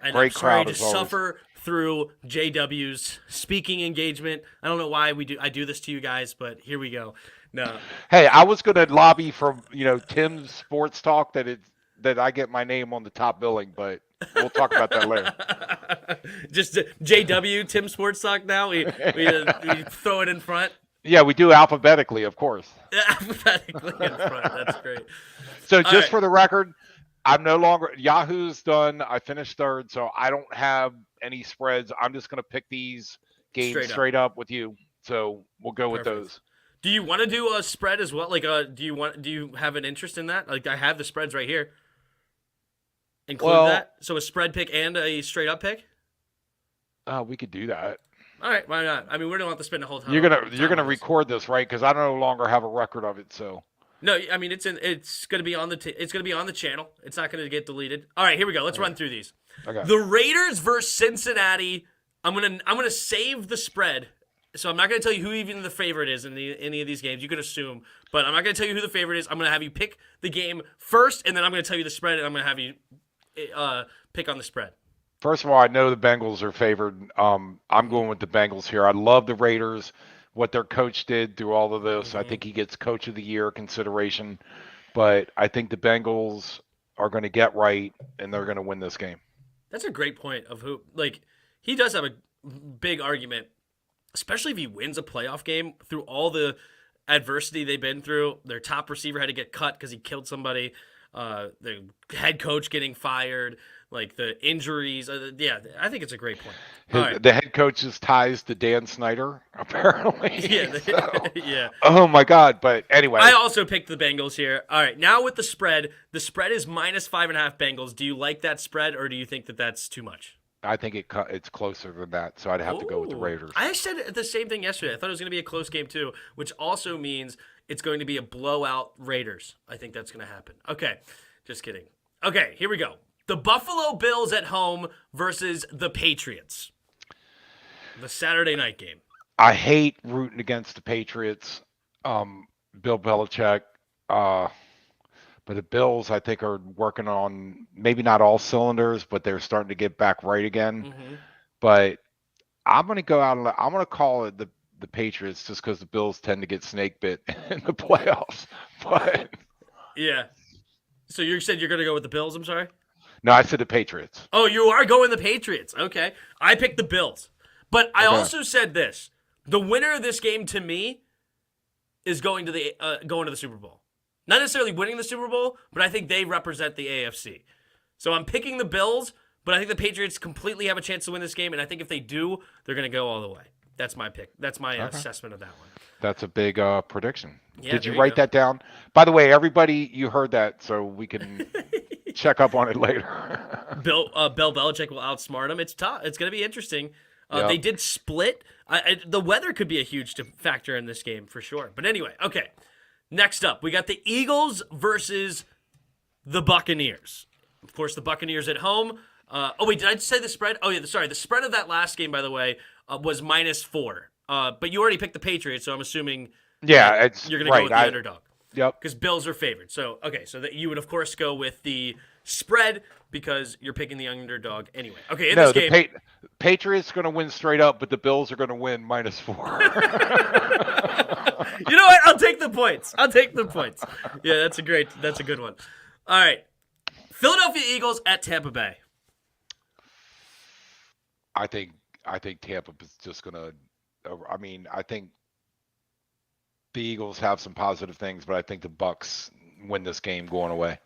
I'm sorry to suffer through JW's speaking engagement. I don't know why I do this to you guys, but here we go. No. Hey, I was going to lobby for Tim's Sports Talk that I get my name on the top billing, but we'll talk about that later. Just JW, Tim Sports Talk now? We throw it in front? Yeah, we do alphabetically, of course. Alphabetically in front. That's great. So just for the record, I'm no longer – Yahoo's done. I finished 3rd, so I don't have any spreads. I'm just going to pick these games straight up with you. So we'll go with those. Do you want to do a spread as well? Like, do you have an interest in that? Like, I have the spreads right here. Include that? So a spread pick and a straight up pick? We could do that. All right, why not? I mean, we don't have to spend the whole time. You're gonna record this, right? Because I no longer have a record of it. So No, I mean it's going to be on it's going to be on the channel. It's not going to get deleted. All right, here we go. Let's run through these. Okay. The Raiders versus Cincinnati. I'm gonna save the spread. So I'm not going to tell you who even the favorite is in any of these games. You can assume, but I'm not going to tell you who the favorite is. I'm going to have you pick the game first, and then I'm going to tell you the spread, and I'm going to have you pick on the spread. First of all, I know the Bengals are favored. I'm going with the Bengals here. I love the Raiders, what their coach did through all of this. I think he gets Coach of the Year consideration, but I think the Bengals are going to get right, and they're going to win this game. That's a great point of who. Like, he does have a big argument, especially if he wins a playoff game through all the adversity they've been through. Their top receiver had to get cut because he killed somebody. The head coach getting fired, like the injuries. Yeah, I think it's a great point. The head coach's ties to Dan Snyder, apparently. Yeah, So, yeah. Oh my God! But anyway, I also picked the Bengals here. All right, now with the spread is -5.5 Bengals. Do you like that spread, or do you think that that's too much? I think it's closer than that, so I'd have to go with the Raiders. I said the same thing yesterday. I thought it was going to be a close game too, which also means it's going to be a blowout Raiders. I think that's going to happen. Okay, just kidding. Okay, here we go. The Buffalo Bills at home versus the Patriots. The Saturday night game. I hate rooting against the Patriots. Bill Belichick. But the Bills, I think, are working on maybe not all cylinders, but they're starting to get back right again. Mm-hmm. But I'm going to go out and I'm going to call it the Patriots just because the Bills tend to get snake bit in the playoffs. But yeah. So you said you're going to go with the Bills, I'm sorry? No, I said the Patriots. Oh, you are going the Patriots. Okay. I picked the Bills. But I also said this. The winner of this game to me is going to the Super Bowl. Not necessarily winning the Super Bowl, but I think they represent the AFC. So I'm picking the Bills, but I think the Patriots completely have a chance to win this game, and I think if they do, they're going to go all the way. That's my pick. That's my assessment of that one. That's a big prediction. Yeah, Did you write that down? By the way, everybody, you heard that, so we can check up on it later. Bill Belichick will outsmart him. It's tough. It's going to be interesting. Yep. They did split. The weather could be a huge factor in this game for sure. But anyway, okay. Next up, we got the Eagles versus the Buccaneers. Of course, the Buccaneers at home. Wait, did I say the spread? Oh, yeah, sorry. The spread of that last game, by the way, was -4. But you already picked the Patriots, so I'm assuming you're going to go with the underdog. Yep. Because Bills are favored. So, okay, so that you would, of course, go with the spread because you're picking the underdog anyway. Okay, this game. The Patriots going to win straight up, but the Bills are going to win -4. You know what? I'll take the points. Yeah, that's a good one. All right. Philadelphia Eagles at Tampa Bay. I think Tampa is just going to I think the Eagles have some positive things, but I think the Bucs win this game going away.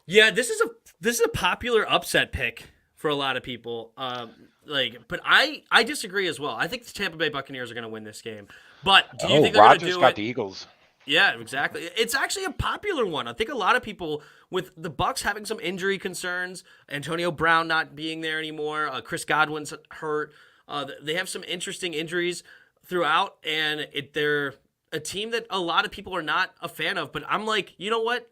Yeah, this is a popular upset pick for a lot of people. But I disagree as well. I think the Tampa Bay Buccaneers are going to win this game. But do you think they're going to do it? Rodgers got the Eagles. Yeah, exactly. It's actually a popular one. I think a lot of people, with the Bucs having some injury concerns, Antonio Brown not being there anymore, Chris Godwin's hurt. They have some interesting injuries throughout, and they're a team that a lot of people are not a fan of. But I'm like, you know what?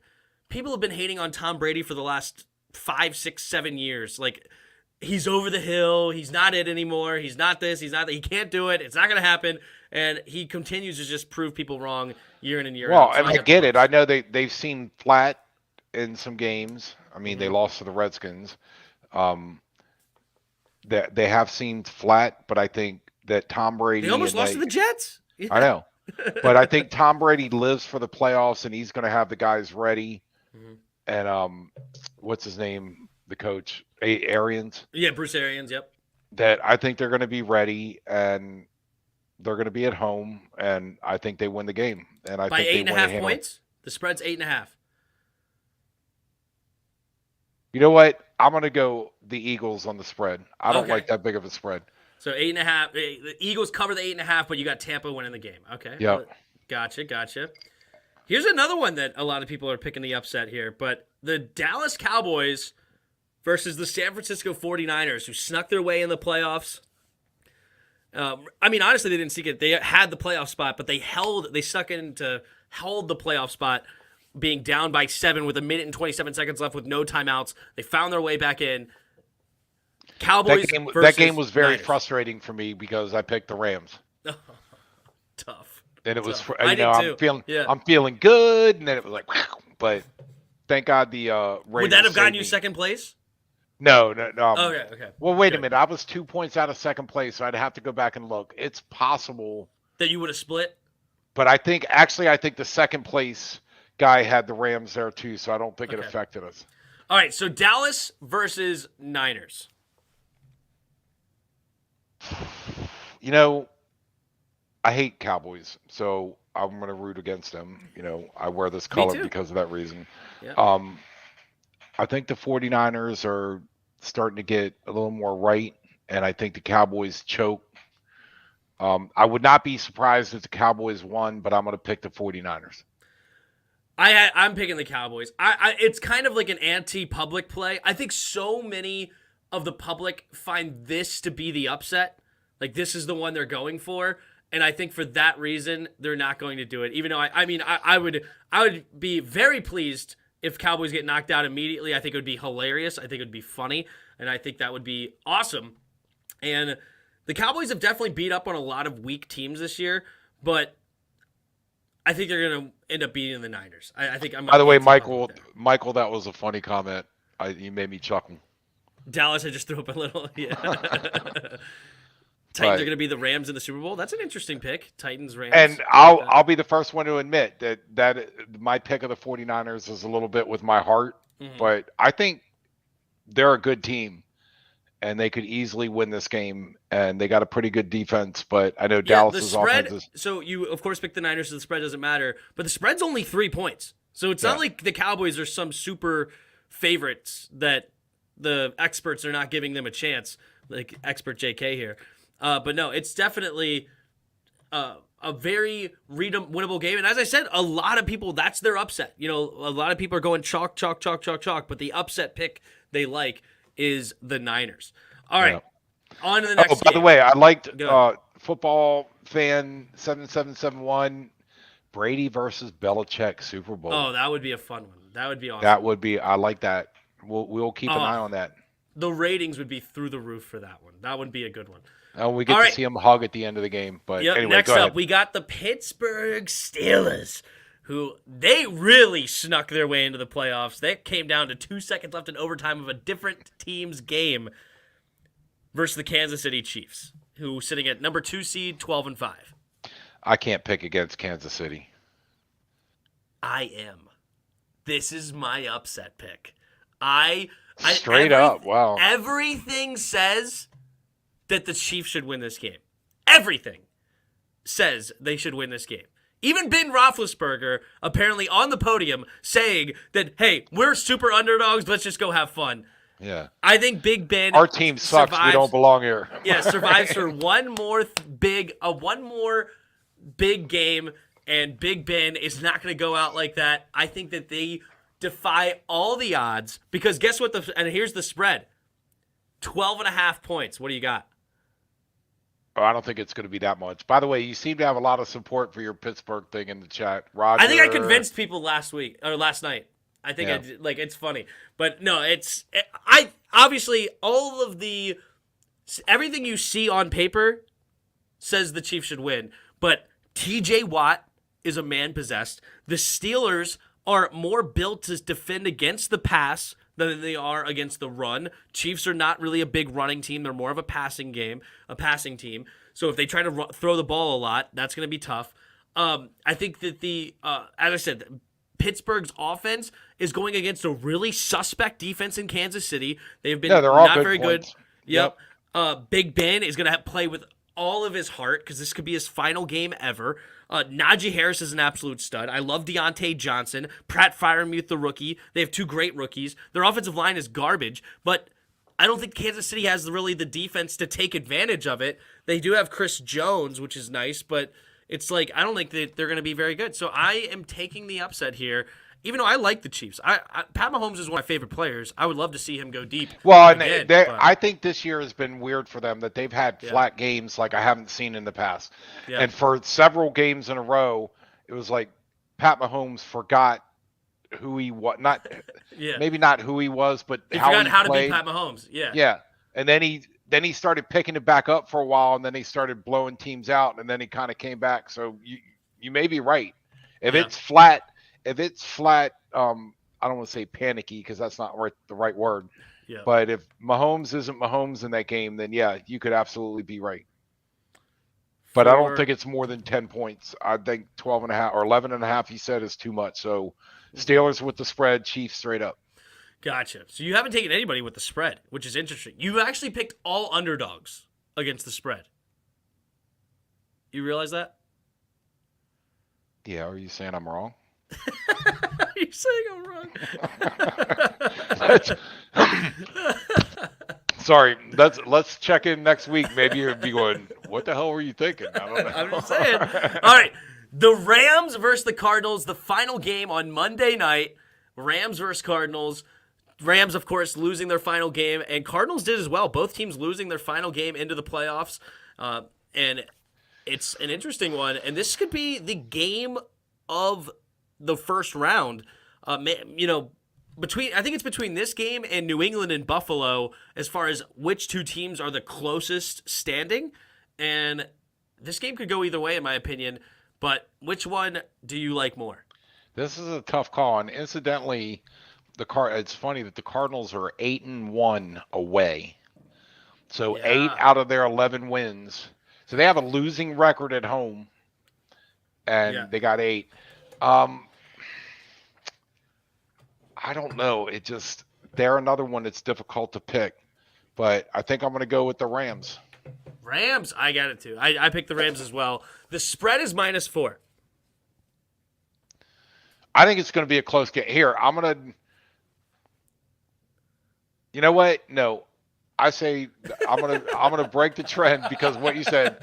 People have been hating on Tom Brady for the last 5, 6, 7 years. Like, he's over the hill. He's not it anymore. He's not this. He's not that. He can't do it. It's not going to happen. And he continues to just prove people wrong year in and year out. Well, and I get it. I know they've seen flat in some games. I mean, they lost to the Redskins. They have seemed flat, but I think that Tom Brady... They almost lost to the Jets. Yeah. I know. But I think Tom Brady lives for the playoffs, and he's going to have the guys ready. Mm-hmm. And what's his name? The coach? Arians? Yeah, Bruce Arians, yep. That I think they're going to be ready, and they're going to be at home, and I think they win the game. And I by think 8.5 points? The spread's 8.5. You know what? I'm going to go the Eagles on the spread. I don't like that big of a spread. So 8.5. The Eagles cover the 8.5, but you got Tampa winning the game. Okay. Yep. Gotcha. Here's another one that a lot of people are picking the upset here, but the Dallas Cowboys versus the San Francisco 49ers, who snuck their way in the playoffs. Honestly, they didn't seek it. They had the playoff spot, but they held the playoff spot being down by 7 with 1:27 left with no timeouts. They found their way back in. Cowboys that game was very Niners. frustrating for me because I picked the Rams. Tough. And it was, I did too. I'm feeling good, and then it was like, but thank God the Raiders. Would that have gotten you second place? No. Okay. Well, wait a minute. I was 2 points out of second place, so I'd have to go back and look. It's possible that you would have split. But I think the second place guy had the Rams there too, so I don't think it affected us. All right, so Dallas versus Niners. You know, I hate Cowboys, so I'm going to root against them. You know, I wear this color because of that reason. Yeah. I think the 49ers are starting to get a little more right, and I think the Cowboys choke. I would not be surprised if the Cowboys won, but I'm going to pick the 49ers. I'm picking the Cowboys. It's kind of like an anti-public play. I think so many of the public find this to be the upset. Like, this is the one they're going for. And I think for that reason, they're not going to do it. Even though, I would be very pleased if Cowboys get knocked out immediately. I think it would be hilarious. I think it would be funny. And I think that would be awesome. And the Cowboys have definitely beat up on a lot of weak teams this year, but I think they're going to end up beating the Niners. I think I'm. By the way, Michael, that was a funny comment. You made me chuckle. Dallas, I just threw up a little. Yeah. Titans are going to be the Rams in the Super Bowl. That's an interesting pick. Titans, Rams. And I'll be the first one to admit that my pick of the 49ers is a little bit with my heart, but I think they're a good team. And they could easily win this game, and they got a pretty good defense. But I know Dallas's offense is. So you, of course, pick the Niners, so the spread doesn't matter. But the spread's only 3 points, so it's not like the Cowboys are some super favorites that the experts are not giving them a chance, like expert JK here. But no, it's definitely a very winnable game. And as I said, a lot of people, that's their upset. You know, a lot of people are going chalk. But the upset pick they like is the Niners. All right, on to the next game. By the way, I liked football fan 7771 Brady versus Belichick Super Bowl. Oh, that would be a fun one. That would be awesome. That would be. I like that. We'll keep an eye on that. The ratings would be through the roof for that one. That would be a good one. And we get to see him hug at the end of the game. But anyway, next go ahead. up, we got the Pittsburgh Steelers, who they really snuck their way into the playoffs. They came down to 2 seconds left in overtime of a different team's game versus the Kansas City Chiefs, who sitting at number 2 seed, 12-5. I can't pick against Kansas City. I am. This is my upset pick. Straight up, wow. Everything says that the Chiefs should win this game. Everything says they should win this game. Even Ben Roethlisberger apparently on the podium saying that, hey, we're super underdogs. Let's just go have fun. Yeah. I think Big Ben. Our team sucks. We don't belong here. Yeah, survives for one more big game, and Big Ben is not going to go out like that. I think that they defy all the odds because guess what? And here's the spread: 12.5 points. What do you got? Oh, I don't think it's going to be that much. By the way, you seem to have a lot of support for your Pittsburgh thing in the chat, Roger. I think I convinced people last night. I think I did, it's funny, but no, I obviously everything you see on paper says the Chiefs should win, but TJ Watt is a man possessed. The Steelers are more built to defend against the pass than they are against the run. Chiefs are not really a big running team. They're more of a passing team. So if they try to throw the ball a lot, that's going to be tough. I think that as I said, Pittsburgh's offense is going against a really suspect defense in Kansas City. They've been not very good. Yep. Big Ben is going to play with all of his heart because this could be his final game ever. Najee Harris is an absolute stud. I love Deontay Johnson. Pratt Freiermuth, the rookie. They have 2 great rookies. Their offensive line is garbage, but I don't think Kansas City has really the defense to take advantage of it. They do have Chris Jones, which is nice, but it's like I don't think that they're going to be very good. So I am taking the upset here, even though I like the Chiefs. Pat Mahomes is one of my favorite players. I would love to see him go deep. Well, I think this year has been weird for them that they've had flat games like I haven't seen in the past. Yeah. And for several games in a row, it was like Pat Mahomes forgot who he was, not Yeah. maybe not who he was, but He how forgot he how to beat played. Pat Mahomes. Yeah. Yeah, and then he started picking it back up for a while, and then he started blowing teams out, and then he kind of came back. So you may be right. If Yeah. it's flat, I don't want to say panicky because that's not the right word. Yeah. But if Mahomes isn't Mahomes in that game, then yeah, you could absolutely be right. But I don't think it's more than 10 points. I think 12 and a half or 11 and a half, you said, is too much. So Steelers with the spread, Chiefs straight up. Gotcha. So you haven't taken anybody with the spread, which is interesting. You actually picked all underdogs against the spread. You realize that? Yeah, are you saying I'm wrong? Are you saying I'm wrong? Sorry, let's check in next week. Maybe you'll be going, what the hell were you thinking? I don't know. I'm just saying. All right. The Rams versus the Cardinals, the final game on Monday night. Rams versus Cardinals. Rams, of course, losing their final game, and Cardinals did as well. Both teams losing their final game into the playoffs. And it's an interesting one. And this could be the game of the first round. I think it's between this game and New England and Buffalo as far as which two teams are the closest standing. And this game could go either way, in my opinion. But which one do you like more? This is a tough call. And incidentally, it's funny that the Cardinals are 8-1 away. So Yeah. 8 out of their 11 wins. So they have a losing record at home. And they got 8. I don't know. They're another one that's difficult to pick. But I think I'm going to go with the Rams. Rams? I got it too. I picked the Rams as well. The spread is -4. I think it's going to be a close game. Here, I'm going to. You know what? No. I say I'm gonna break the trend because what you said.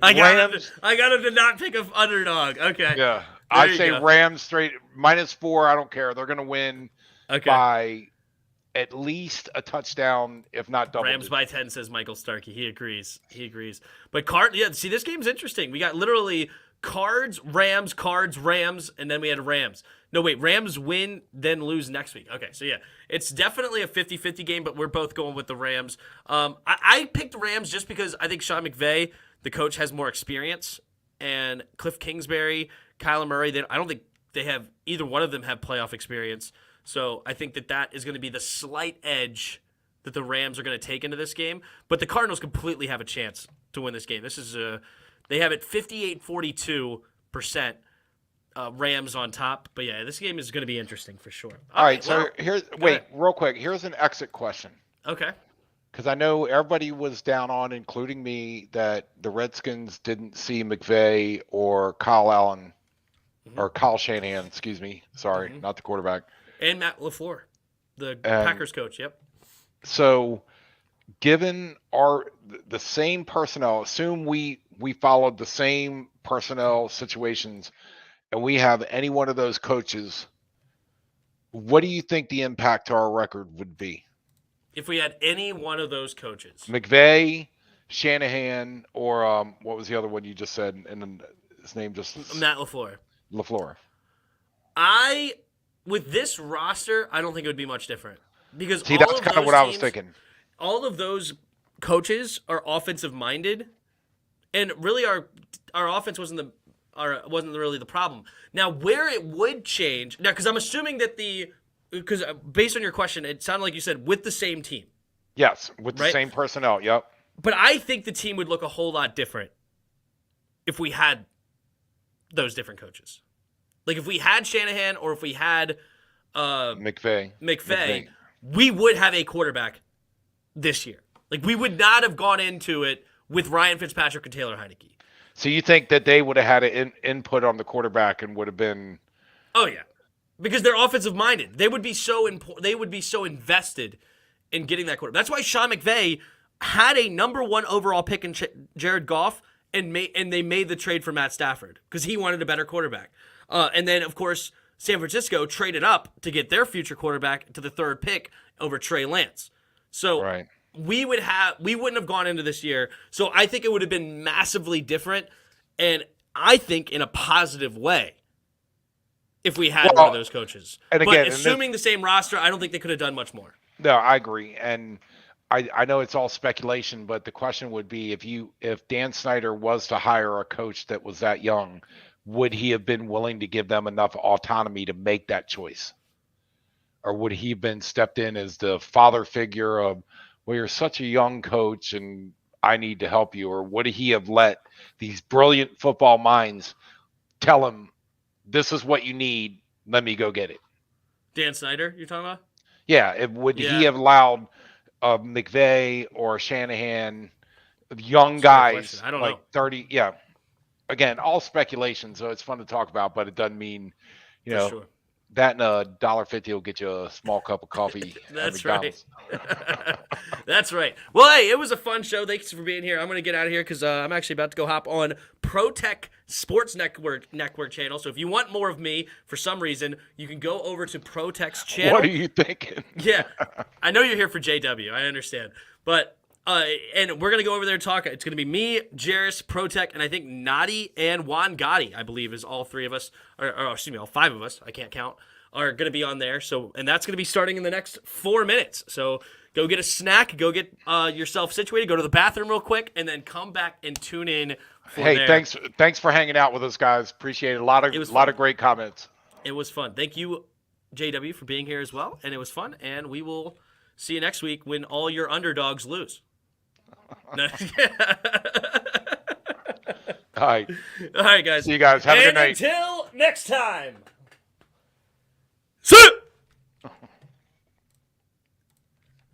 I got him to not pick an underdog. Okay. Yeah. I say Rams straight -4. I don't care. They're gonna win by at least a touchdown, if not double. Rams by 10, says Michael Starkey. He agrees. But see, this game's interesting. We got literally Cards, Rams, and then we had Rams. No, wait, Rams win, then lose next week. Okay, so yeah, it's definitely a 50-50 game, but we're both going with the Rams. I picked Rams just because I think Sean McVay, the coach, has more experience, and Cliff Kingsbury, Kyler Murray, I don't think either one of them have playoff experience. So I think that is going to be the slight edge that the Rams are going to take into this game. But the Cardinals completely have a chance to win this game. This is they have it 58-42%. Rams on top. But yeah, this game is going to be interesting for sure. All right, so real quick. Here's an exit question. Okay. Because I know everybody was down on, including me, that the Redskins didn't see McVay or Kyle Allen or Kyle Shanahan, excuse me. Sorry, not the quarterback. And Matt LaFleur, the Packers coach. Yep. So, given the same personnel, assume we followed the same personnel situations, and we have any one of those coaches, what do you think the impact to our record would be? If we had any one of those coaches. McVay, Shanahan, or what was the other one you just said? And then his name just... Matt LaFleur. LaFleur. With this roster, I don't think it would be much different. Because that's kind of what I was thinking. All of those coaches are offensive-minded, and really our offense wasn't really the problem. Now, where it would change, because I'm assuming that because based on your question, it sounded like you said with the same team. Yes, with the same personnel, yep. But I think the team would look a whole lot different if we had those different coaches. Like if we had Shanahan or if we had McVay, we would have a quarterback this year. Like we would not have gone into it with Ryan Fitzpatrick and Taylor Heineke. So you think that they would have had an input on the quarterback and would have been? Oh yeah, because they're offensive minded. They would be so invested in getting that quarterback. That's why Sean McVay had a number 1 overall pick in Jared Goff, and they made the trade for Matt Stafford because he wanted a better quarterback. And then of course San Francisco traded up to get their future quarterback to the 3rd pick over Trey Lance. So we wouldn't have gone into this year. So I think it would have been massively different, and I think in a positive way. if we had one of those coaches. And but again, assuming the same roster, I don't think they could have done much more. No, I agree. And I know it's all speculation, but the question would be if Dan Snyder was to hire a coach that was that young, would he have been willing to give them enough autonomy to make that choice? Or would he have been stepped in as the father figure of, well, you're such a young coach and I need to help you? Or would he have let these brilliant football minds tell him, this is what you need, let me go get it? Dan Snyder, you're talking about? Yeah. Would he have allowed McVay or Shanahan, young guys, I don't like know. 30? Yeah. Again, all speculation, so it's fun to talk about, but it doesn't mean, Sure. that and $1.50 will get you a small cup of coffee. That's right. That's right. Well, hey, it was a fun show. Thanks for being here. I'm going to get out of here because I'm actually about to go hop on ProTech Sports Network channel. So if you want more of me, for some reason, you can go over to ProTech's channel. What are you thinking? Yeah. I know you're here for JW. I understand. But and we're going to go over there and talk. It's going to be me, Jairus, ProTech, and I think Nadi and Juan Gotti, I believe, is all three of us, or excuse me, all five of us, I can't count, are going to be on there. So, and that's going to be starting in the next 4 minutes. So go get a snack, go get yourself situated, go to the bathroom real quick, and then come back and tune in for Hey, there. thanks for hanging out with us, guys. Appreciate it. A lot of great comments. It was fun. Thank you, JW, for being here as well, and it was fun. And we will see you next week when all your underdogs lose. All right. All right, guys. See you guys. Have a good night. Until next time. See ya!